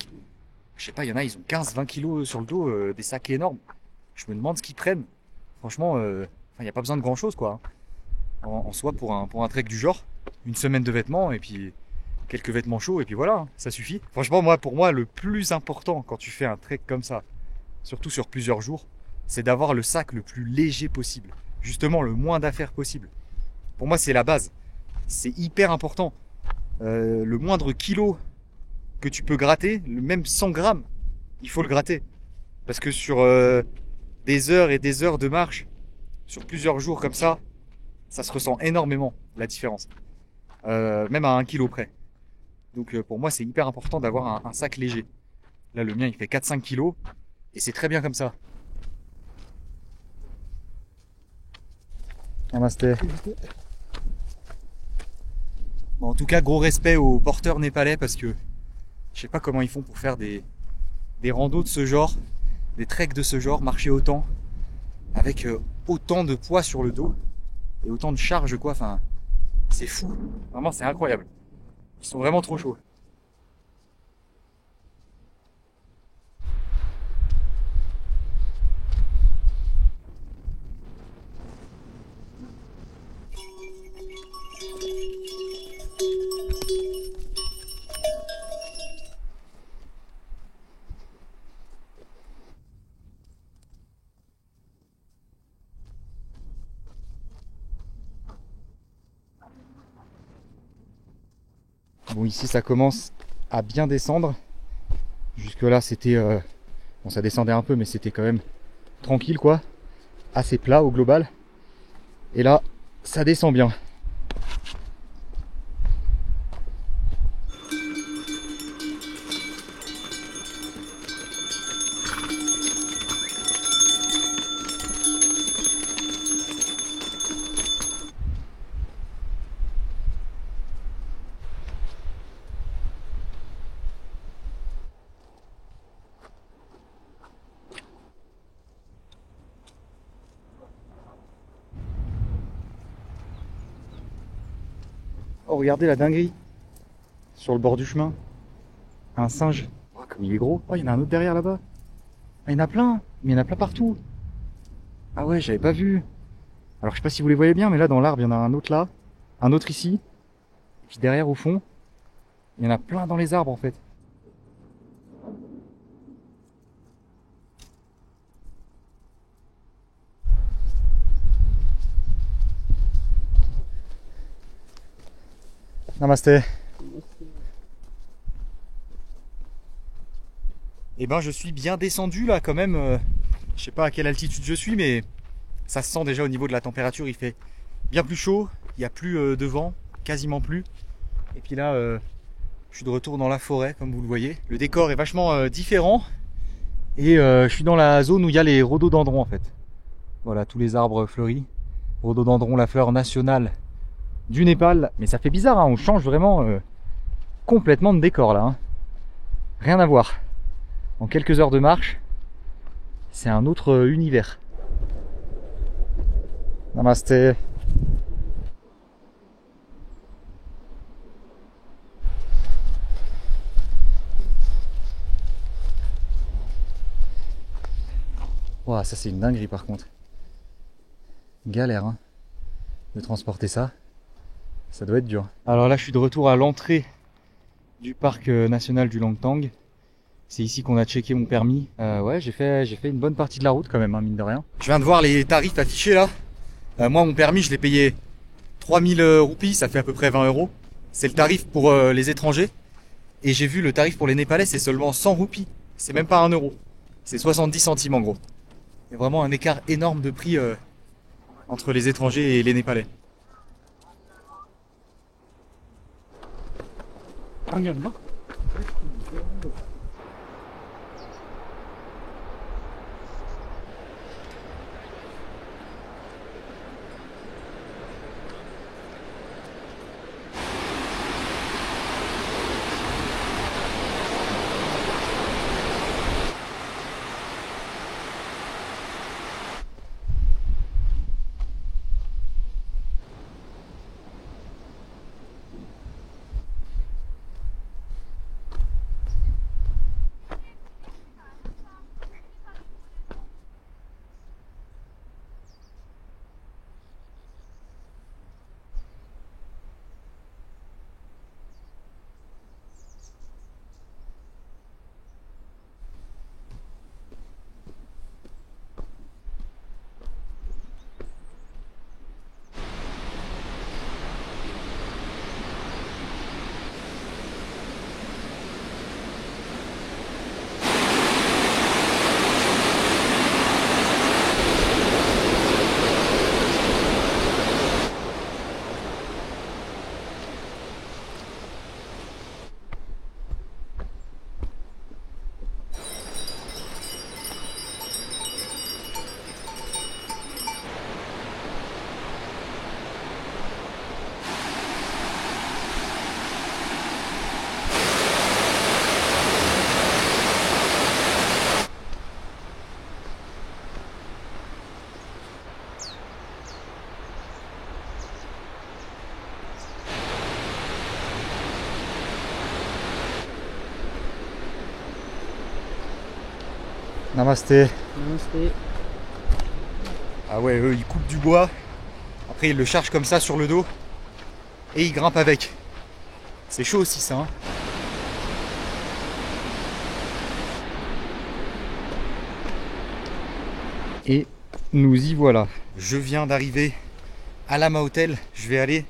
Je sais pas, il y en a, ils ont 15-20 kilos sur le dos, des sacs énormes. Je me demande ce qu'ils prennent. Franchement, il n'y a pas besoin de grand chose, quoi. En soi, pour un trek du genre, une semaine de vêtements et puis quelques vêtements chauds et puis voilà, hein, ça suffit. Franchement, pour moi, le plus important quand tu fais un trek comme ça, surtout sur plusieurs jours, c'est d'avoir le sac le plus léger possible. Justement, le moins d'affaires possible. Pour moi, c'est la base. C'est hyper important. Le moindre kilo que tu peux gratter, même 100 grammes, il faut le gratter. Parce que sur des heures et des heures de marche, sur plusieurs jours comme ça se ressent énormément, la différence. Même à 1 kilo près. Donc pour moi, c'est hyper important d'avoir un sac léger. Là, le mien, il fait 4-5 kilos. Et c'est très bien comme ça. Namasté. Bon, en tout cas, gros respect aux porteurs népalais parce que je sais pas comment ils font pour faire des randos de ce genre, des treks de ce genre, marcher autant, avec autant de poids sur le dos et autant de charge, quoi. Enfin, c'est fou. Vraiment, c'est incroyable. Ils sont vraiment trop chauds. Bon, ici ça commence à bien descendre. Jusque là c'était bon, ça descendait un peu mais c'était quand même tranquille, quoi, assez plat au global. Et là ça descend bien. Oh, regardez la dinguerie sur le bord du chemin. Un singe. Oh, comme il est gros. Oh, il y en a un autre derrière là-bas. Ah, il y en a plein. Mais il y en a plein partout. Ah ouais, j'avais pas vu. Alors je sais pas si vous les voyez bien, mais là dans l'arbre, il y en a un autre là. Un autre ici. Et puis derrière au fond, il y en a plein dans les arbres en fait. Namasté. Eh ben je suis bien descendu là quand même. Je sais pas à quelle altitude je suis, mais ça se sent déjà au niveau de la température. Il fait bien plus chaud, il n'y a plus de vent, quasiment plus. Et puis là, je suis de retour dans la forêt comme vous le voyez. Le décor est vachement différent. Et je suis dans la zone où il y a les rhododendrons en fait. Voilà, tous les arbres fleuris. Rhododendron, la fleur nationale du Népal. Mais ça fait bizarre, hein, on change vraiment complètement de décor là. Hein. Rien à voir. En quelques heures de marche, C'est un autre univers. Namaste. Ouah, ça c'est une dinguerie par contre. Galère hein, de transporter ça. Ça doit être dur. Alors là je suis de retour à l'entrée du parc national du Langtang. C'est ici qu'on a checké mon permis. Ouais, j'ai fait une bonne partie de la route quand même, hein, mine de rien. Je viens de voir les tarifs affichés là. Moi mon permis je l'ai payé 3000 roupies, ça fait à peu près 20 euros. C'est le tarif pour les étrangers. Et j'ai vu le tarif pour les Népalais, c'est seulement 100 roupies. C'est même pas 1 euro. C'est 70 centimes en gros. Il y a vraiment un écart énorme de prix entre les étrangers et les Népalais. Namasté. Namaste. Ah ouais, eux ils coupent du bois, après ils le chargent comme ça sur le dos et ils grimpent avec. C'est chaud aussi ça hein. Et nous y voilà. Je viens d'arriver à Lama Hotel. Je vais aller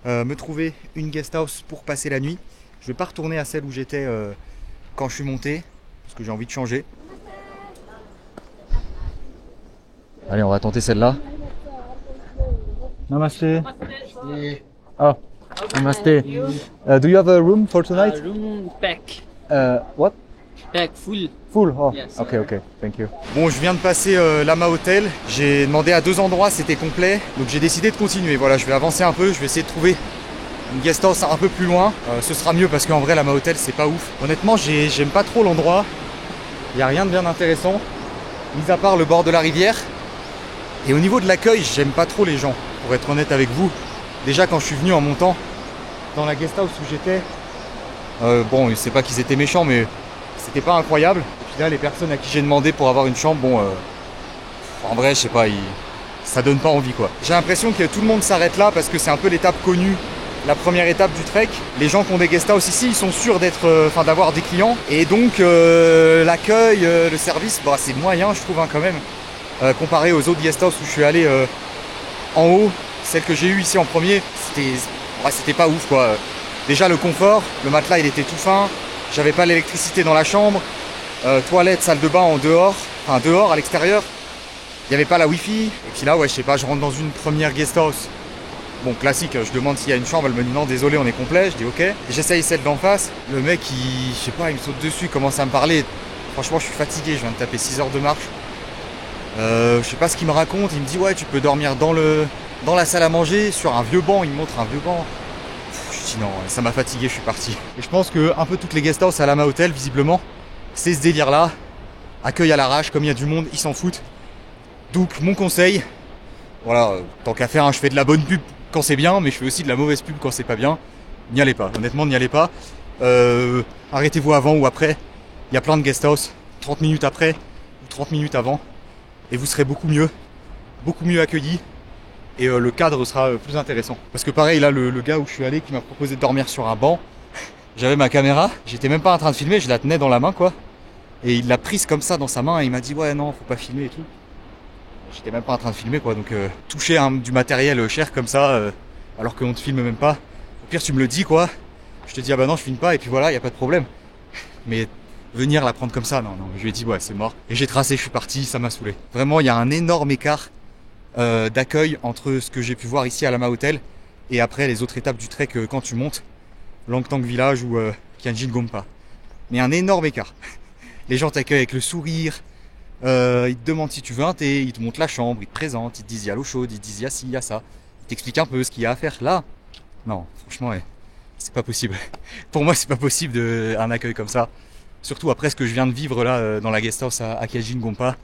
me trouver une guest house pour passer la nuit. Je vais pas retourner à celle où j'étais quand je suis monté parce que j'ai envie de changer. Allez, on va tenter celle-là. Namaste. Oh, namaste. Do you have a room for tonight? Room pack. What? Pack full. Full. Oh, Yes. ok, thank you. Bon, je viens de passer Lama Hotel. J'ai demandé à 2 endroits, c'était complet. Donc j'ai décidé de continuer. Voilà, je vais avancer un peu. Je vais essayer de trouver une guest house un peu plus loin. Ce sera mieux parce qu'en vrai, Lama Hotel, c'est pas ouf. Honnêtement, j'aime pas trop l'endroit. Il n'y a rien de bien intéressant, mis à part le bord de la rivière. Et au niveau de l'accueil, j'aime pas trop les gens, pour être honnête avec vous. Déjà quand je suis venu en montant dans la guest house où j'étais, bon, c'est pas qu'ils étaient méchants, mais c'était pas incroyable. Et puis là, les personnes à qui j'ai demandé pour avoir une chambre, bon, en vrai, je sais pas, ça donne pas envie quoi. J'ai l'impression que tout le monde s'arrête là parce que c'est un peu l'étape connue, la première étape du trek. Les gens qui ont des guest house ici, ils sont sûrs d'avoir des clients. Et donc l'accueil, le service, bah, c'est moyen, je trouve hein, quand même. Comparé aux autres guest house où je suis allé en haut, celle que j'ai eue ici en premier, c'était pas ouf quoi. Déjà le confort, le matelas il était tout fin, j'avais pas l'électricité dans la chambre, toilette, salle de bain en dehors, enfin dehors à l'extérieur, il n'y avait pas la wifi. Et puis là ouais je sais pas, je rentre dans une première guest house. Bon classique, je demande s'il y a une chambre, elle me dit non désolé on est complet, je dis ok. J'essaye celle d'en face, le mec je sais pas, il me saute dessus, il commence à me parler. Franchement je suis fatigué, je viens de taper 6 heures de marche. Je sais pas ce qu'il me raconte, il me dit ouais tu peux dormir dans la salle à manger sur un vieux banc, il me montre un vieux banc. Je dis non, ça m'a fatigué, je suis parti. Et je pense que un peu toutes les guest house à Lama Hotel visiblement, c'est ce délire là. accueil à l'arrache, comme il y a du monde, ils s'en foutent. Donc mon conseil, voilà, tant qu'à faire, hein, je fais de la bonne pub quand c'est bien, mais je fais aussi de la mauvaise pub quand c'est pas bien. N'y allez pas, honnêtement n'y allez pas. Arrêtez-vous avant ou après. Il y a plein de guest house 30 minutes après ou 30 minutes avant. Et vous serez beaucoup mieux accueillis. Et le cadre sera plus intéressant. Parce que pareil, là, le gars où je suis allé qui m'a proposé de dormir sur un banc, j'avais ma caméra, j'étais même pas en train de filmer, je la tenais dans la main quoi. Et il l'a prise comme ça dans sa main et il m'a dit ouais non, faut pas filmer et tout. J'étais même pas en train de filmer quoi, donc toucher du matériel cher comme ça, alors qu'on te filme même pas. Au pire tu me le dis quoi, je te dis ah bah non je filme pas et puis voilà, y a pas de problème. Mais venir la prendre comme ça, non, je lui ai dit ouais c'est mort. Et j'ai tracé, je suis parti, ça m'a saoulé. Vraiment il y a un énorme écart d'accueil entre ce que j'ai pu voir ici à Lama Hotel et après les autres étapes du trek quand tu montes Langtang Village ou Kyanjin Gompa. Mais un énorme écart. Les gens t'accueillent avec le sourire, ils te demandent si tu veux un thé, ils te montrent la chambre, ils te présentent, ils te disent il y a l'eau chaude, ils te disent il y a ci, il y a ça. Ils t'expliquent un peu ce qu'il y a à faire. Là, non, franchement, ouais, c'est pas possible. Pour moi, c'est pas possible un accueil comme ça. Surtout après ce que je viens de vivre là dans la guest house à Kyanjin Gompa,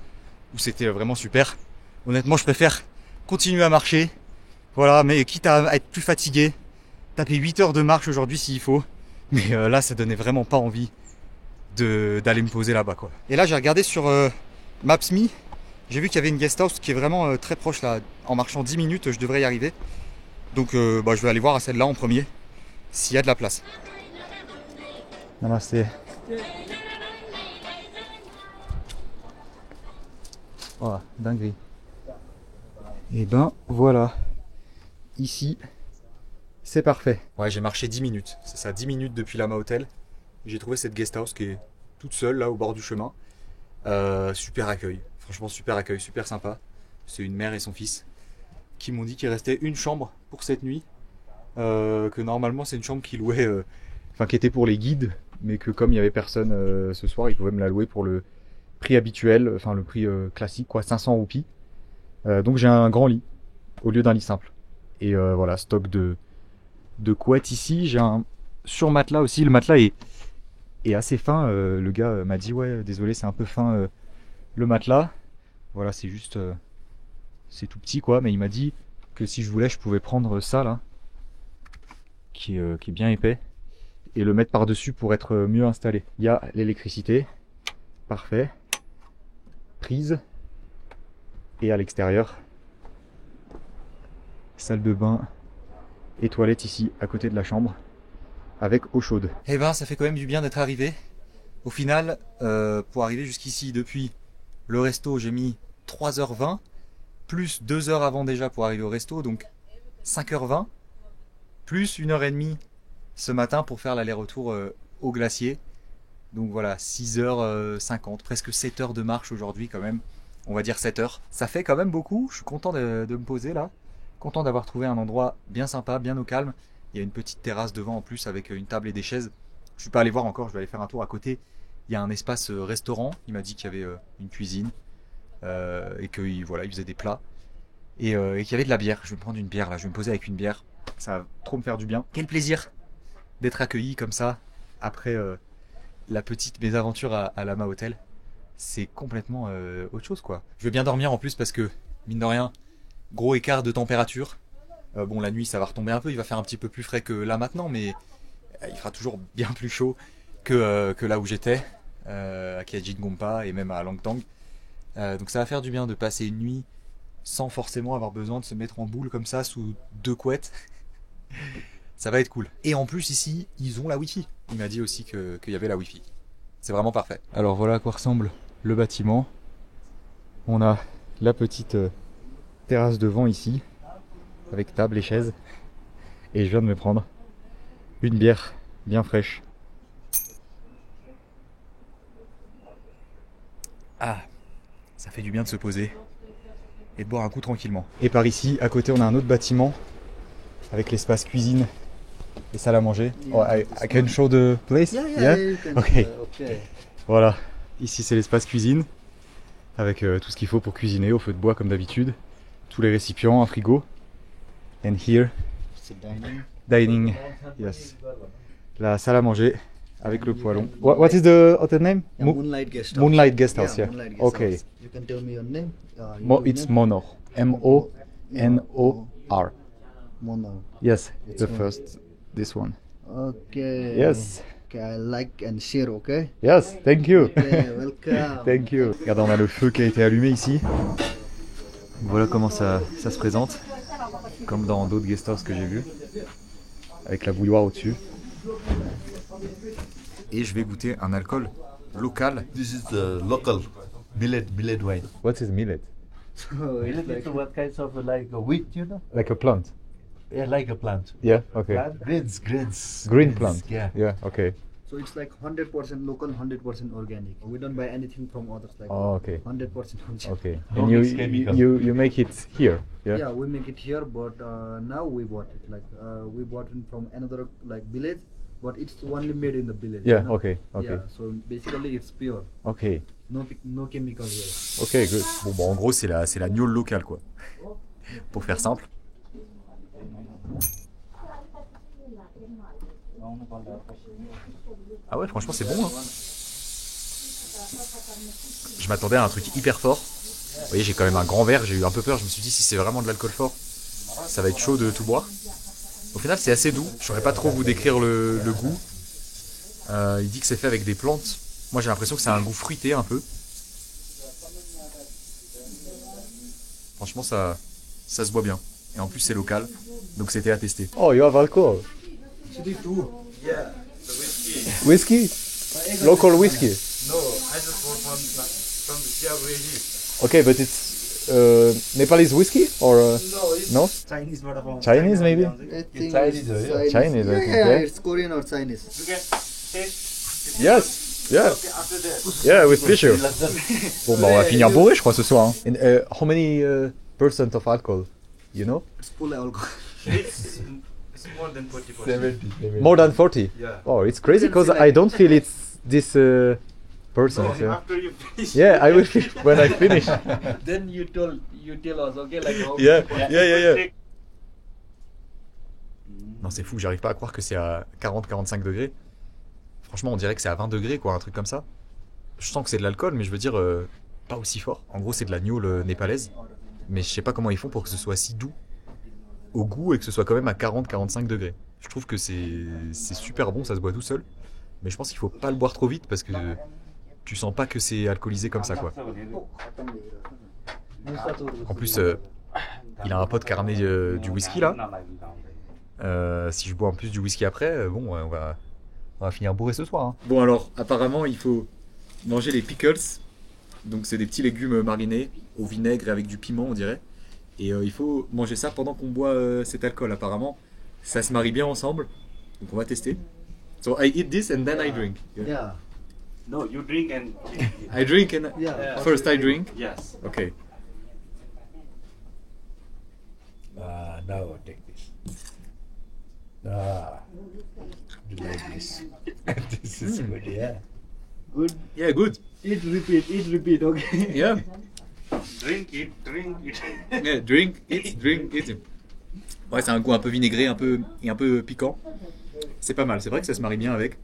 où c'était vraiment super. Honnêtement, je préfère continuer à marcher. Voilà, mais quitte à être plus fatigué, taper 8 heures de marche aujourd'hui s'il faut. Mais là, ça donnait vraiment pas envie d'aller me poser là-bas quoi. Et là j'ai regardé sur Maps.me, j'ai vu qu'il y avait une guest house qui est vraiment très proche là, en marchant 10 minutes je devrais y arriver. Donc je vais aller voir à celle-là en premier, s'il y a de la place. Namaste. Oh, dinguerie. Et ben voilà, ici c'est parfait. Ouais, j'ai marché 10 minutes, c'est ça, 10 minutes depuis Lama Hotel. J'ai trouvé cette guest house qui est toute seule là au bord du chemin. Super accueil, franchement super accueil, super sympa. C'est une mère et son fils qui m'ont dit qu'il restait une chambre pour cette nuit. Que normalement c'est une chambre qui louait, qui était pour les guides, mais que comme il n'y avait personne ce soir, ils pouvaient me la louer pour le prix habituel, enfin le prix classique quoi, 500 roupies. Donc j'ai un grand lit au lieu d'un lit simple. Et voilà, stock de couettes ici. J'ai un surmatelas aussi, le matelas est assez fin, le gars m'a dit ouais désolé c'est un peu fin le matelas, voilà c'est juste c'est tout petit quoi, mais il m'a dit que si je voulais je pouvais prendre ça là qui est bien épais et le mettre par dessus pour être mieux installé. Il y a l'électricité, parfait, prise, et à l'extérieur salle de bain et toilette ici à côté de la chambre avec eau chaude. Eh ben ça fait quand même du bien d'être arrivé. Au final, pour arriver jusqu'ici depuis le resto, j'ai mis 3h20, plus 2 heures avant déjà pour arriver au resto, donc 5h20, plus 1h30 ce matin pour faire l'aller-retour au glacier. Donc voilà, 6h50, presque 7 heures de marche aujourd'hui quand même. On va dire 7 heures. Ça fait quand même beaucoup, je suis content de me poser là. Content d'avoir trouvé un endroit bien sympa, bien au calme. Il y a une petite terrasse devant en plus avec une table et des chaises. Je suis pas allé voir encore, je vais aller faire un tour à côté. Il y a un espace restaurant, il m'a dit qu'il y avait une cuisine et qu'il voilà, il faisait des plats et qu'il y avait de la bière. Je vais me prendre une bière là, je vais me poser avec une bière. Ça va trop me faire du bien. Quel plaisir d'être accueilli comme ça après la petite mésaventure à Lama Hotel. C'est complètement autre chose quoi. Je vais bien dormir en plus parce que mine de rien, gros écart de température. Bon, la nuit ça va retomber un peu, il va faire un petit peu plus frais que là maintenant, mais il fera toujours bien plus chaud que là où j'étais, à Kyanjin Gompa et même à Langtang. Donc ça va faire du bien de passer une nuit sans forcément avoir besoin de se mettre en boule comme ça sous 2 couettes. Ça va être cool. Et en plus ici, ils ont la Wi-Fi. Il m'a dit aussi qu'il y avait la Wi-Fi. C'est vraiment parfait. Alors voilà à quoi ressemble le bâtiment. On a la petite terrasse devant ici, avec table et chaise. Et je viens de me prendre une bière bien fraîche. Ah, ça fait du bien de se poser et de boire un coup tranquillement. Et par ici, à côté, on a un autre bâtiment avec l'espace cuisine et salle à manger. Oh, I can show the place? Yeah, you can, Okay. okay. Voilà, ici c'est l'espace cuisine avec tout ce qu'il faut pour cuisiner au feu de bois comme d'habitude. Tous les récipients, un frigo. And here, It's a dining. dining, yes. La salle à manger avec le poêlon. What is the hotel name? Yeah, Moonlight Guest House. Moonlight Guest House, yeah. Moonlight Guest Okay. House. You can tell me your name. It's Monor. M-O-N-O-R. Monor. Yes, It's the Monor. first, this one. Okay. Yes, Okay, I like and share, okay? yes, thank you. Okay, welcome. Thank you. Regardez, on a le feu qui a été allumé ici. Voilà comment ça se présente. Comme dans d'autres guest houses que j'ai vus. Avec la bouilloire au-dessus. Et je vais goûter un alcool local. This is the local millet wine. What is millet? So it's Millet like is what kinds of like a wheat, you know? Like a plant. Yeah, like a plant. Yeah, okay. Plant? Grains. Green plant. Yeah. Yeah, okay. so it's like 100% local, 100% organic. We don't buy anything from others like Oh, okay. 100% organic. Okay. No And you, mixed chemical. you make it here? Yeah. Yeah, we make it here, but now we bought it. Like we bought it from another like village, but it's only made in the village. Yeah, you know? okay, okay. Yeah, so basically it's pure. Ok. No chemical here. Ok, good. Bon, bah, en gros, c'est la gnôle locale, quoi. Pour faire simple. Ah ouais, franchement, c'est bon. Hein. Je m'attendais à un truc hyper fort. Vous voyez, j'ai quand même un grand verre. J'ai eu un peu peur. Je me suis dit, si c'est vraiment de l'alcool fort, ça va être chaud de tout boire. Au final, c'est assez doux. Je saurais pas trop vous décrire le goût. Il dit que c'est fait avec des plantes. Moi, j'ai l'impression que c'est un goût fruité un peu. Franchement, ça se boit bien. Et en plus, c'est local. Donc, c'était à tester. Oh, you have alcohol. Yeah, the whiskey. Whiskey? Local whiskey. No, I just bought from the Siabregi. Okay, but it's Nepalese whiskey or no? Chinese Vodafone. Chinese maybe? I think Chinese, it's yeah. Chinese, I Yeah, think, yeah, yeah. it's Korean or Chinese. You can taste. Yes. Yeah. Okay, after that. Yeah, with pleasure. London. Bon, bah, on va finir bourré, je crois, ce soir. Hein. And, how many percent of alcohol? You know? It's full alcohol. It's more than 40%. 70. More than 40. Yeah. Oh, it's crazy You can because see, I like- don't feel it's this percent. No, Yeah. after you finish. Yeah, I will feel when I finish. Then you tell us, okay, like how Yeah, much yeah. take. Non, c'est fou, j'arrive pas à croire que c'est à 40-45 degrés. Franchement, on dirait que c'est à 20 degrés, quoi, un truc comme ça. Je sens que c'est de l'alcool, mais je veux dire, pas aussi fort. En gros, c'est de la gnôle népalaise. Mais je sais pas comment ils font pour que ce soit si doux au goût et que ce soit quand même à 40-45 degrés. Je trouve que c'est super bon, ça se boit tout seul. Mais je pense qu'il faut pas le boire trop vite parce que tu sens pas que c'est alcoolisé comme ça, quoi. En plus, il a un pote qui a ramené du whisky là. Si je bois en plus du whisky après, bon, on va finir bourré ce soir. Hein. Bon alors, apparemment, il faut manger les pickles. Donc c'est des petits légumes marinés au vinaigre et avec du piment, on dirait. Et il faut manger ça pendant qu'on boit cet alcool. Apparemment, ça se marie bien ensemble. Donc on va tester. So I eat this and then I drink. Yeah. Yeah. No, you drink and. I drink and Yeah. first I drink. Yes. Okay. Now take this. You like this. This is good, yeah. Good. Yeah, good. Eat, repeat, okay? Yeah. Drink it, drink it. Yeah, drink it. Ouais, c'est un goût un peu vinaigré, un peu piquant. C'est pas mal, c'est vrai que ça se marie bien avec.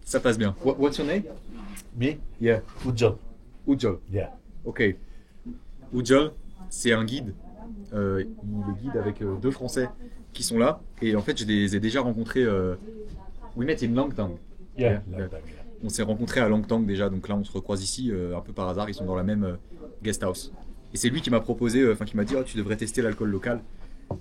Ça passe bien. What's your name? Me? Yeah. Ujjal. Ujjal. Yeah. Ok. Ujjal, c'est un guide. Il est guide avec deux Français qui sont là. Et en fait, je les ai déjà rencontrés. We met in Langtang. Yeah. Yeah. On s'est rencontrés à Langtang déjà, donc là on se recroise ici un peu par hasard. Ils sont dans la même guest house. Et c'est lui qui m'a proposé, qui m'a dit, oh, tu devrais tester l'alcool local.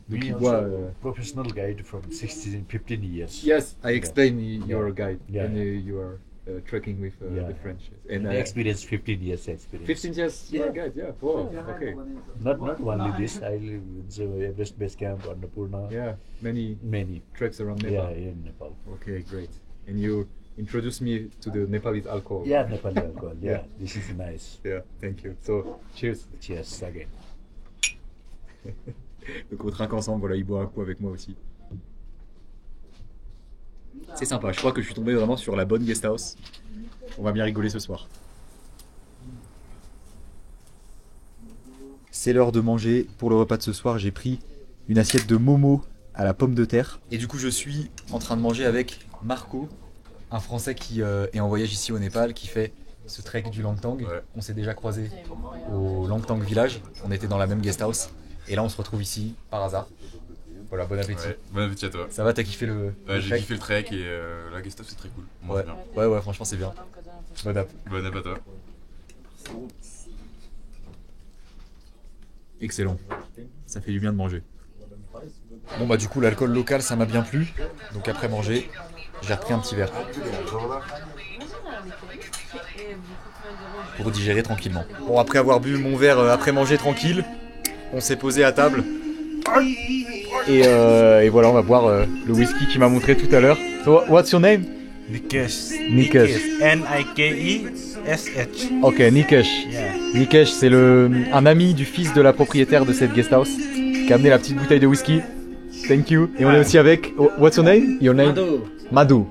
Donc Me il also boit. professional guide from 15 years. Yes, I explain your guide Yeah. and you are trekking with Yeah. the French. And Experience 15 years experience. 15 years you are guide, yeah. Wow, okay. Not only this, I live in the Everest Base Camp, Annapurna. Yeah, many Many. treks around Yeah, Nepal. in Nepal. Okay, great. And you introduced me to the Nepalese alcohol. Yeah, Nepali alcohol. Yeah, Yeah. this is nice. Yeah, thank you. So, cheers. Cheers again. Donc on trinque ensemble, voilà, il boit un coup avec moi aussi. C'est sympa, je crois que je suis tombé vraiment sur la bonne guest house. On va bien rigoler ce soir. C'est l'heure de manger. Pour le repas de ce soir, j'ai pris une assiette de momo à la pomme de terre. Et du coup, je suis en train de manger avec Marco, un Français qui est en voyage ici au Népal, qui fait ce trek du Langtang. Ouais. On s'est déjà croisé au Langtang village. On était dans la même guest house. Et là, on se retrouve ici par hasard. Voilà, bon appétit. Ouais, bon appétit à toi. Ça va, t'as kiffé le Ouais, j'ai trek? kiffé le trek et la guest house c'est très cool. Moi, Ouais. c'est bien. Ouais, franchement, c'est bien. Bon app. Bon app à toi. Excellent. Ça fait du bien de manger. Bon bah du coup l'alcool local ça m'a bien plu. Donc après manger, j'ai repris un petit verre. Pour digérer tranquillement. Bon après avoir bu mon verre après manger tranquille, on s'est posé à table. Et voilà, on va boire le whisky qu'il m'a montré tout à l'heure. So what's your name? Nikesh. Nikesh. Nikesh. Ok, Nikesh. Yeah. Nikesh, c'est un ami du fils de la propriétaire de cette guest house qui a amené la petite bouteille de whisky. Thank you. Et on est aussi avec. What's your name? Your name? Madhu.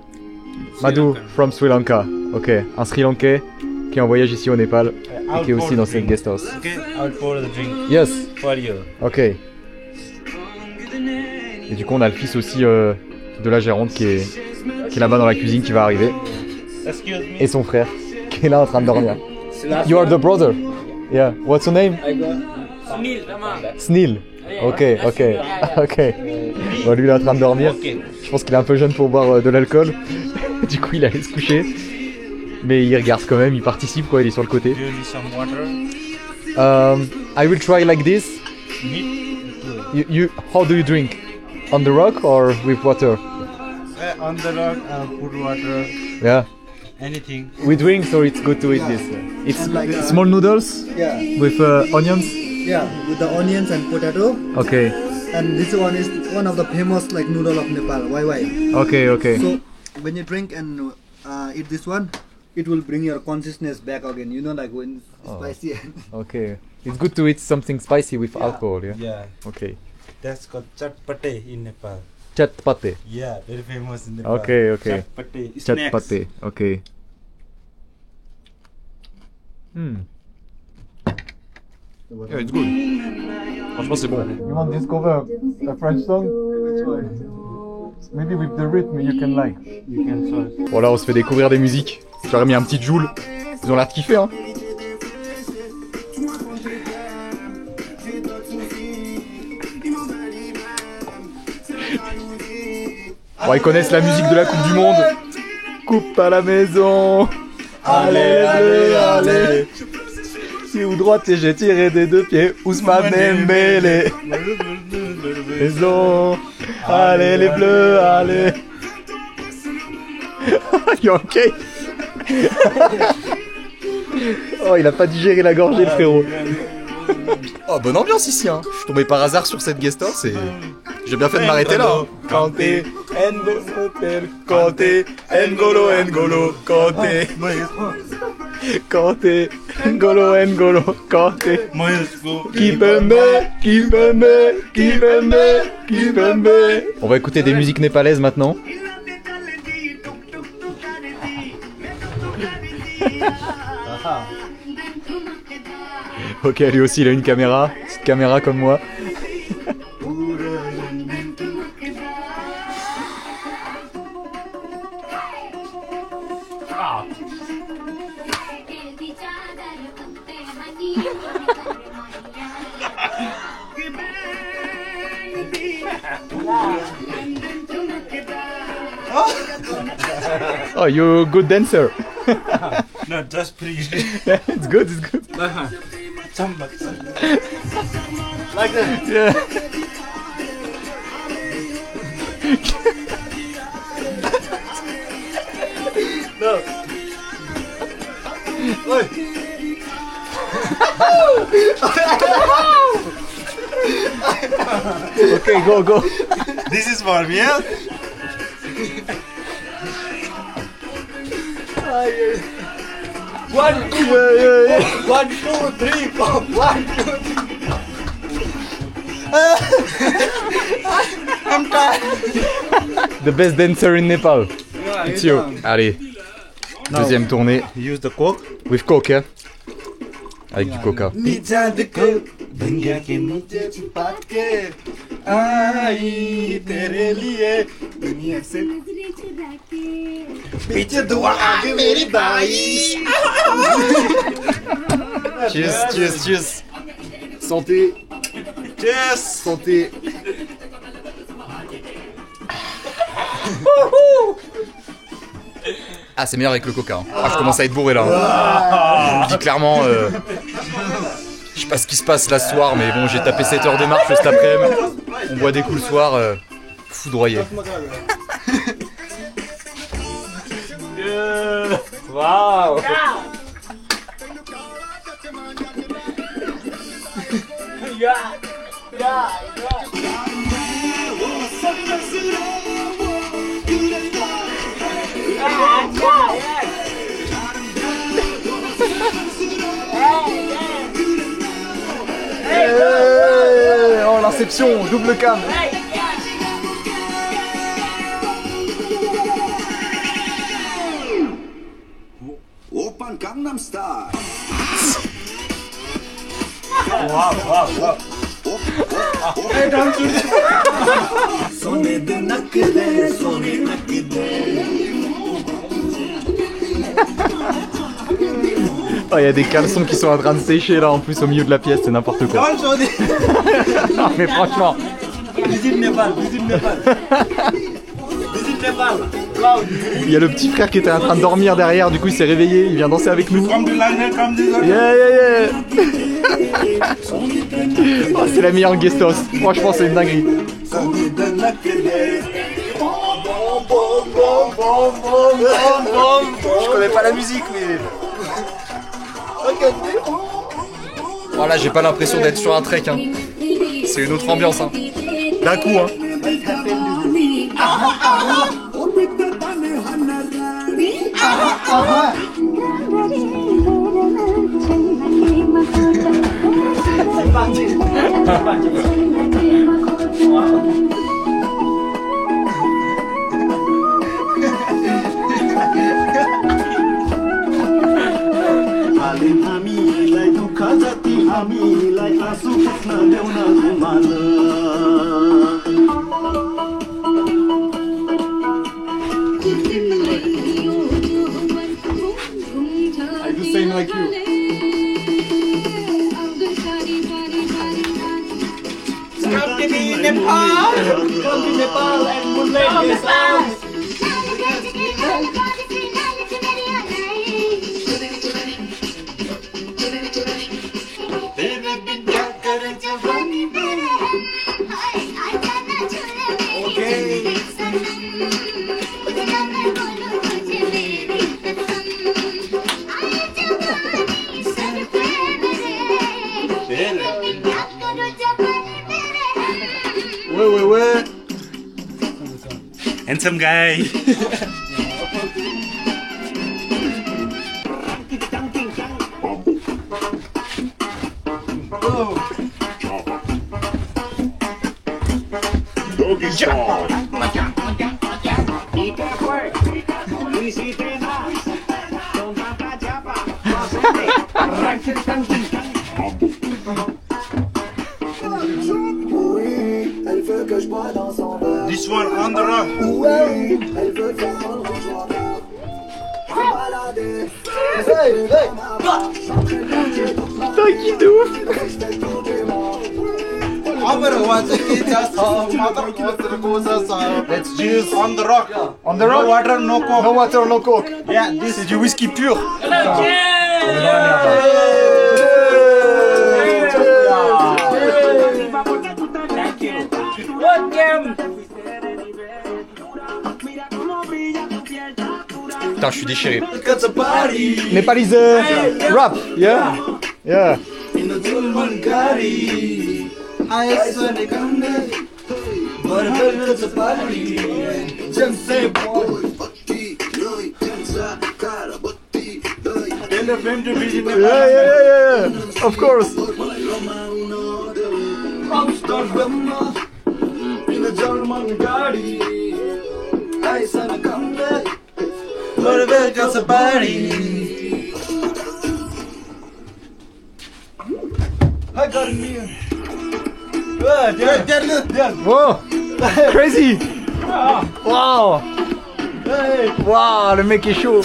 Madhu from Sri Lanka. Ok, un Sri Lankais qui est en voyage ici au Népal et qui est aussi dans cette guest house. Okay, I'll pour the drink Yes. for you. Ok. Et du coup, on a le fils aussi de la gérante qui est là-bas dans la cuisine qui va arriver. Excuse me. Et son frère qui est là en train de dormir. You are the brother. Yeah. What's your name? Sunil, Rama. Snil. Ok. Ok. Bon, lui il est en train de dormir. Je pense qu'il est un peu jeune pour boire de l'alcool. Du coup, il allait se coucher. Mais il regarde quand même, il participe quoi, il est sur le côté. Do you need some water? I will try like this. How do you drink? On the rock or with water? On the rock, put water, Yeah. anything. We drink, so it's good to eat this. It's Like, small noodles Yeah, with onions. yeah, with the onions and potato. Okay. And this one is one of the famous like noodle of Nepal. Why? Okay. So when you drink and eat this one, it will bring your consciousness back again. You know, like when it's spicy. Okay. It's good to eat something spicy with alcohol, yeah? Yeah, Okay. that's called chatpate in Nepal. Chat pate. Yeah, very famous in Nepal. Okay. Chatpate. Chat Snacks. pate. Okay. Yeah, it's good. Franchement, c'est bon. You want to discover a French song? Maybe with the rhythm you can like. You can choose. Bon là on se fait découvrir des musiques. J'aurais mis un petit Joule. Ils ont l'air de kiffer hein. Bon ils connaissent la musique de la Coupe du Monde. Coupe à la maison. Allez, allez. Si ou droite et j'ai tiré des deux pieds. Ousmane Dembélé. Maison. Allez les bleus, allez. You okay? Oh, il a pas digéré la gorgée, le frérot. Oh, bonne ambiance ici, hein. Je suis tombé par hasard sur cette guest house et j'ai bien fait de m'arrêter là. Hein. Kanté, Kanté, N'Golo, Kanté. Kanté, N'Golo, Kanté. Kipembe. On va écouter des musiques népalaises maintenant. Ok, lui aussi il a une caméra, petite caméra comme moi. Oh, you're a good dancer. No, just please. It's good. Like that. Yeah. No. Okay, go. This is for me, yeah? Yeah. 1, 2, 3, 4. 1, 2, 3. I'm tired. The best dancer in Nepal. It's you. Allez. Deuxième tournée. Use the coke. With coke, yeah? Avec du coca. नीचा देखो दुनिया के नीचे छुपा के आई तेरे लिए दुनिया से Cheers, cheers, cheers. Santé. Cheers. Santé. Ah, c'est meilleur avec le coca. Hein. Ah, je commence à être bourré là. Hein. Je vous le dis clairement. Je sais pas ce qui se passe là ce soir, mais bon, j'ai tapé 7 heures de marche cet après-midi. On boit des coups le soir. Foudroyé. Wow. Oh, l'inception, double cam. Open Gangnam Style. Oh, il y a des caleçons qui sont en train de sécher là en plus au milieu de la pièce, c'est n'importe quoi. Non mais franchement. Visite Népal, visite Népal. Visite Népal. Il y a le petit frère qui était en train de dormir derrière, du coup il s'est réveillé, il vient danser avec nous. Come to London, come to London. Yeah, yeah, yeah. Oh, c'est la meilleure guestos. Franchement, c'est une dinguerie. Je connais pas la musique, mais. Oh là, j'ai pas l'impression d'être sur un trek. Hein. C'est une autre ambiance. Hein. D'un coup. Hein. हामीलाई दुःख जति हामीलाई आँसु पुग्न ल्याउन रुमाल I do same like you. Come to me, Nepal. Come to Nepal and moonlight this house. Ouais. Handsome guy. This one on the rock. Putain, qui de ouf. Let's juice on the rock. On the rock? No water, no coke. No water, no coke. Yeah, this C'est du whisky pur. Putain, je suis déchiré. Nepalese rap, yeah? Yeah. Tell a friend to visit Nepal. Yeah. Of course. Whoa! Crazy! Wow! Waouh, le mec est chaud.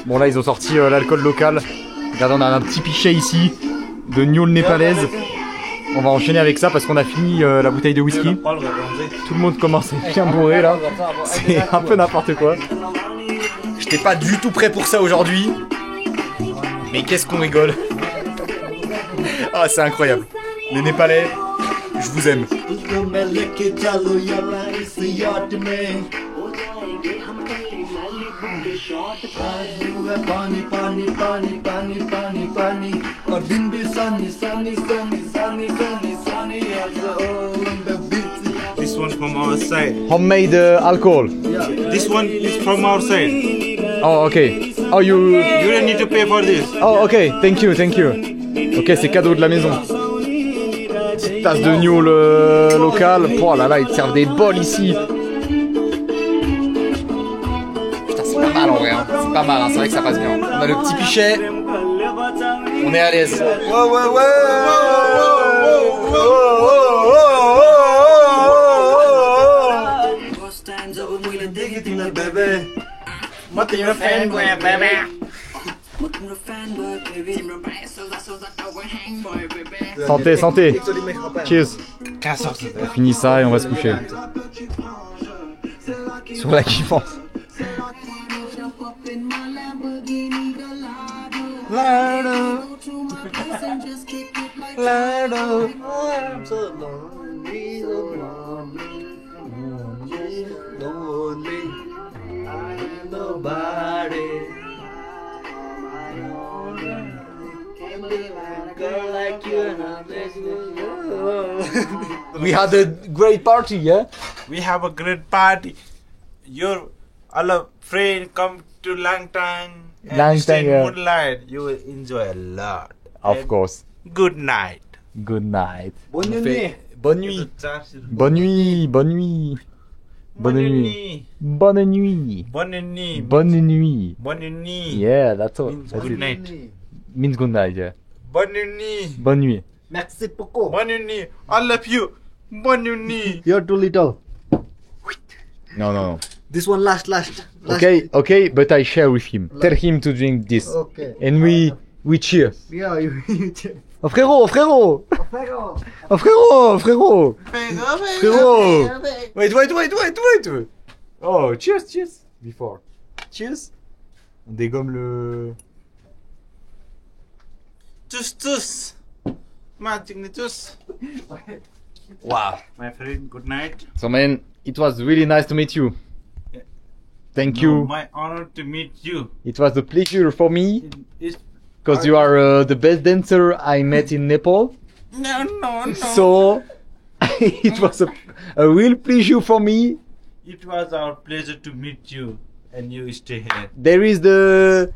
Bon là ils ont sorti l'alcool local. Regardez, on a un petit pichet ici de gnôle népalaise. On va enchaîner avec ça parce qu'on a fini la bouteille de whisky. Tout le monde commence à être bien bourré là. C'est un peu n'importe quoi. J'étais pas du tout prêt pour ça aujourd'hui. Mais qu'est-ce qu'on rigole. Ah, c'est incroyable. Les Népalais, je vous aime. This one from our side. Homemade alcohol. This one is from our side. Oh, ok. Oh, you... You don't need to pay for this. Oh, ok. Thank you, thank you. Ok, c'est cadeau de la maison. Petite tasse de gnôle local. Oh là là, ils te servent des bols ici. Putain, c'est pas mal en vrai. Hein. C'est pas mal, hein. C'est vrai que ça passe bien. On a le petit pichet. On est à l'aise. Santé, santé. Cheers. On finit ça et on va se coucher. Sur la kiffance. We had a great party, yeah? We have a great party. Your all friend come to Langtang and Langtang, stay in yeah. Moonlight. You will enjoy a lot. Of And course. Good night. Good night. Bonne nuit. Bonne nuit. Bonne nuit. Bonne nuit. Bonne nuit. Bonne nuit. Bonne nuit. Bonne nuit. Bonne nuit. Yeah, that's all. Means That's good it. night. Means good night, yeah. Bonne nuit. Bonne nuit. Merci beaucoup. Bonne nuit. All of you. Bonne nuit. You're too little. No, no, no. This one last. Okay, okay, but I share with him. Tell him to drink this. Okay. And we cheer. Yeah, you Oh frérot, frérot! Frérot. Oh frérot, frérot! Frérot! Wait. Oh, cheers. Before. Cheers. On dégomme le... Tschüss. Matching tschüss. Wow. My friend, good night. So man, it was really nice to meet you. Thank No, you. my honor to meet you. It was a pleasure for me It's because you are the best dancer I met in Nepal. no. So it was a real pleasure for me. It was our pleasure to meet you, and you stay here. There is the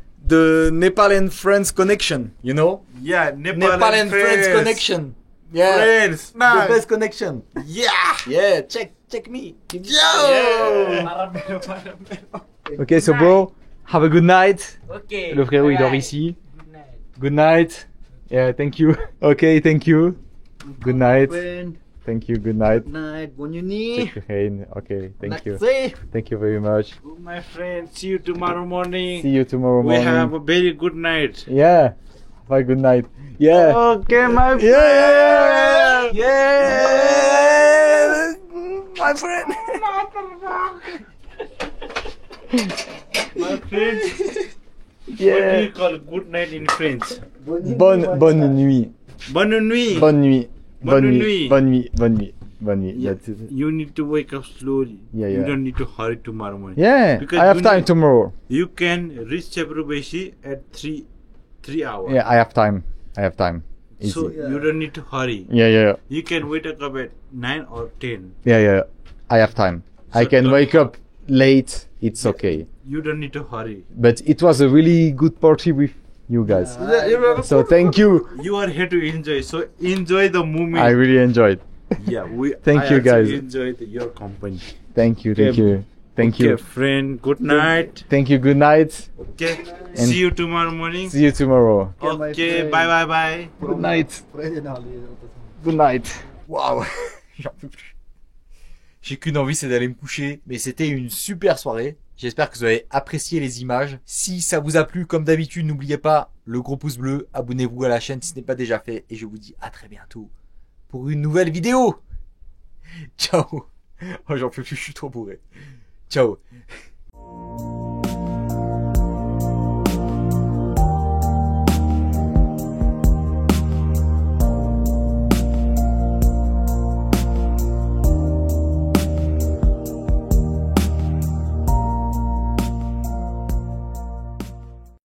Nepal and France connection, you know? Yeah, Nepal, and France connection. Yeah. Friends. The Nice. best connection. Yeah. Yeah, check me. Yo. Ok, so bro, have a good night. Ok. Le frérot il dort ici. Good night. Yeah, thank you. Ok, thank you. Good night. Friend. Thank you, good night. Night. Bonne nuit. Check your hand. Okay, thank you. Merci. Thank you very much. My friend, see you tomorrow morning. See you tomorrow We morning. have a very good night. Yeah. Have a good night. Yeah. Okay, my friend. Yeah. My friend. My friend. What do Yeah. you call good night in French? Bonne nuit. Bonne nuit. Bonne nuit. Bonne nuit. Bonne nuit. Bonne nuit. Bonne nuit. Yeah, That's it. you need to wake up slowly. Yeah, You yeah. don't need to hurry tomorrow morning. Yeah. Because I have you time need- tomorrow. You can reach Chaprabashi at 3 hours. Yeah, I have time. Easy. So you don't need to hurry. Yeah. You can wake up at 9 or 10. Yeah. I have time. I So can don't- wake up late. It's okay. You don't need to hurry. But it was a really good party with you guys. So thank you. You are here to enjoy. So enjoy the moment. I really enjoyed. Yeah, Thank I you, also guys. enjoyed your company. Thank you. Okay, you. friend. Good night. Thank you. Good night. Okay. And- See you tomorrow morning. See you tomorrow. my Okay. friend. Bye. Good night. Friend. Good night. Wow. J'en peux plus. J'ai qu'une envie, c'est d'aller me coucher. Mais c'était une super soirée. J'espère que vous avez apprécié les images. Si ça vous a plu, comme d'habitude, n'oubliez pas le gros pouce bleu. Abonnez-vous à la chaîne si ce n'est pas déjà fait. Et je vous dis à très bientôt pour une nouvelle vidéo. Ciao. Oh, j'en peux plus, je suis trop bourré. Ciao.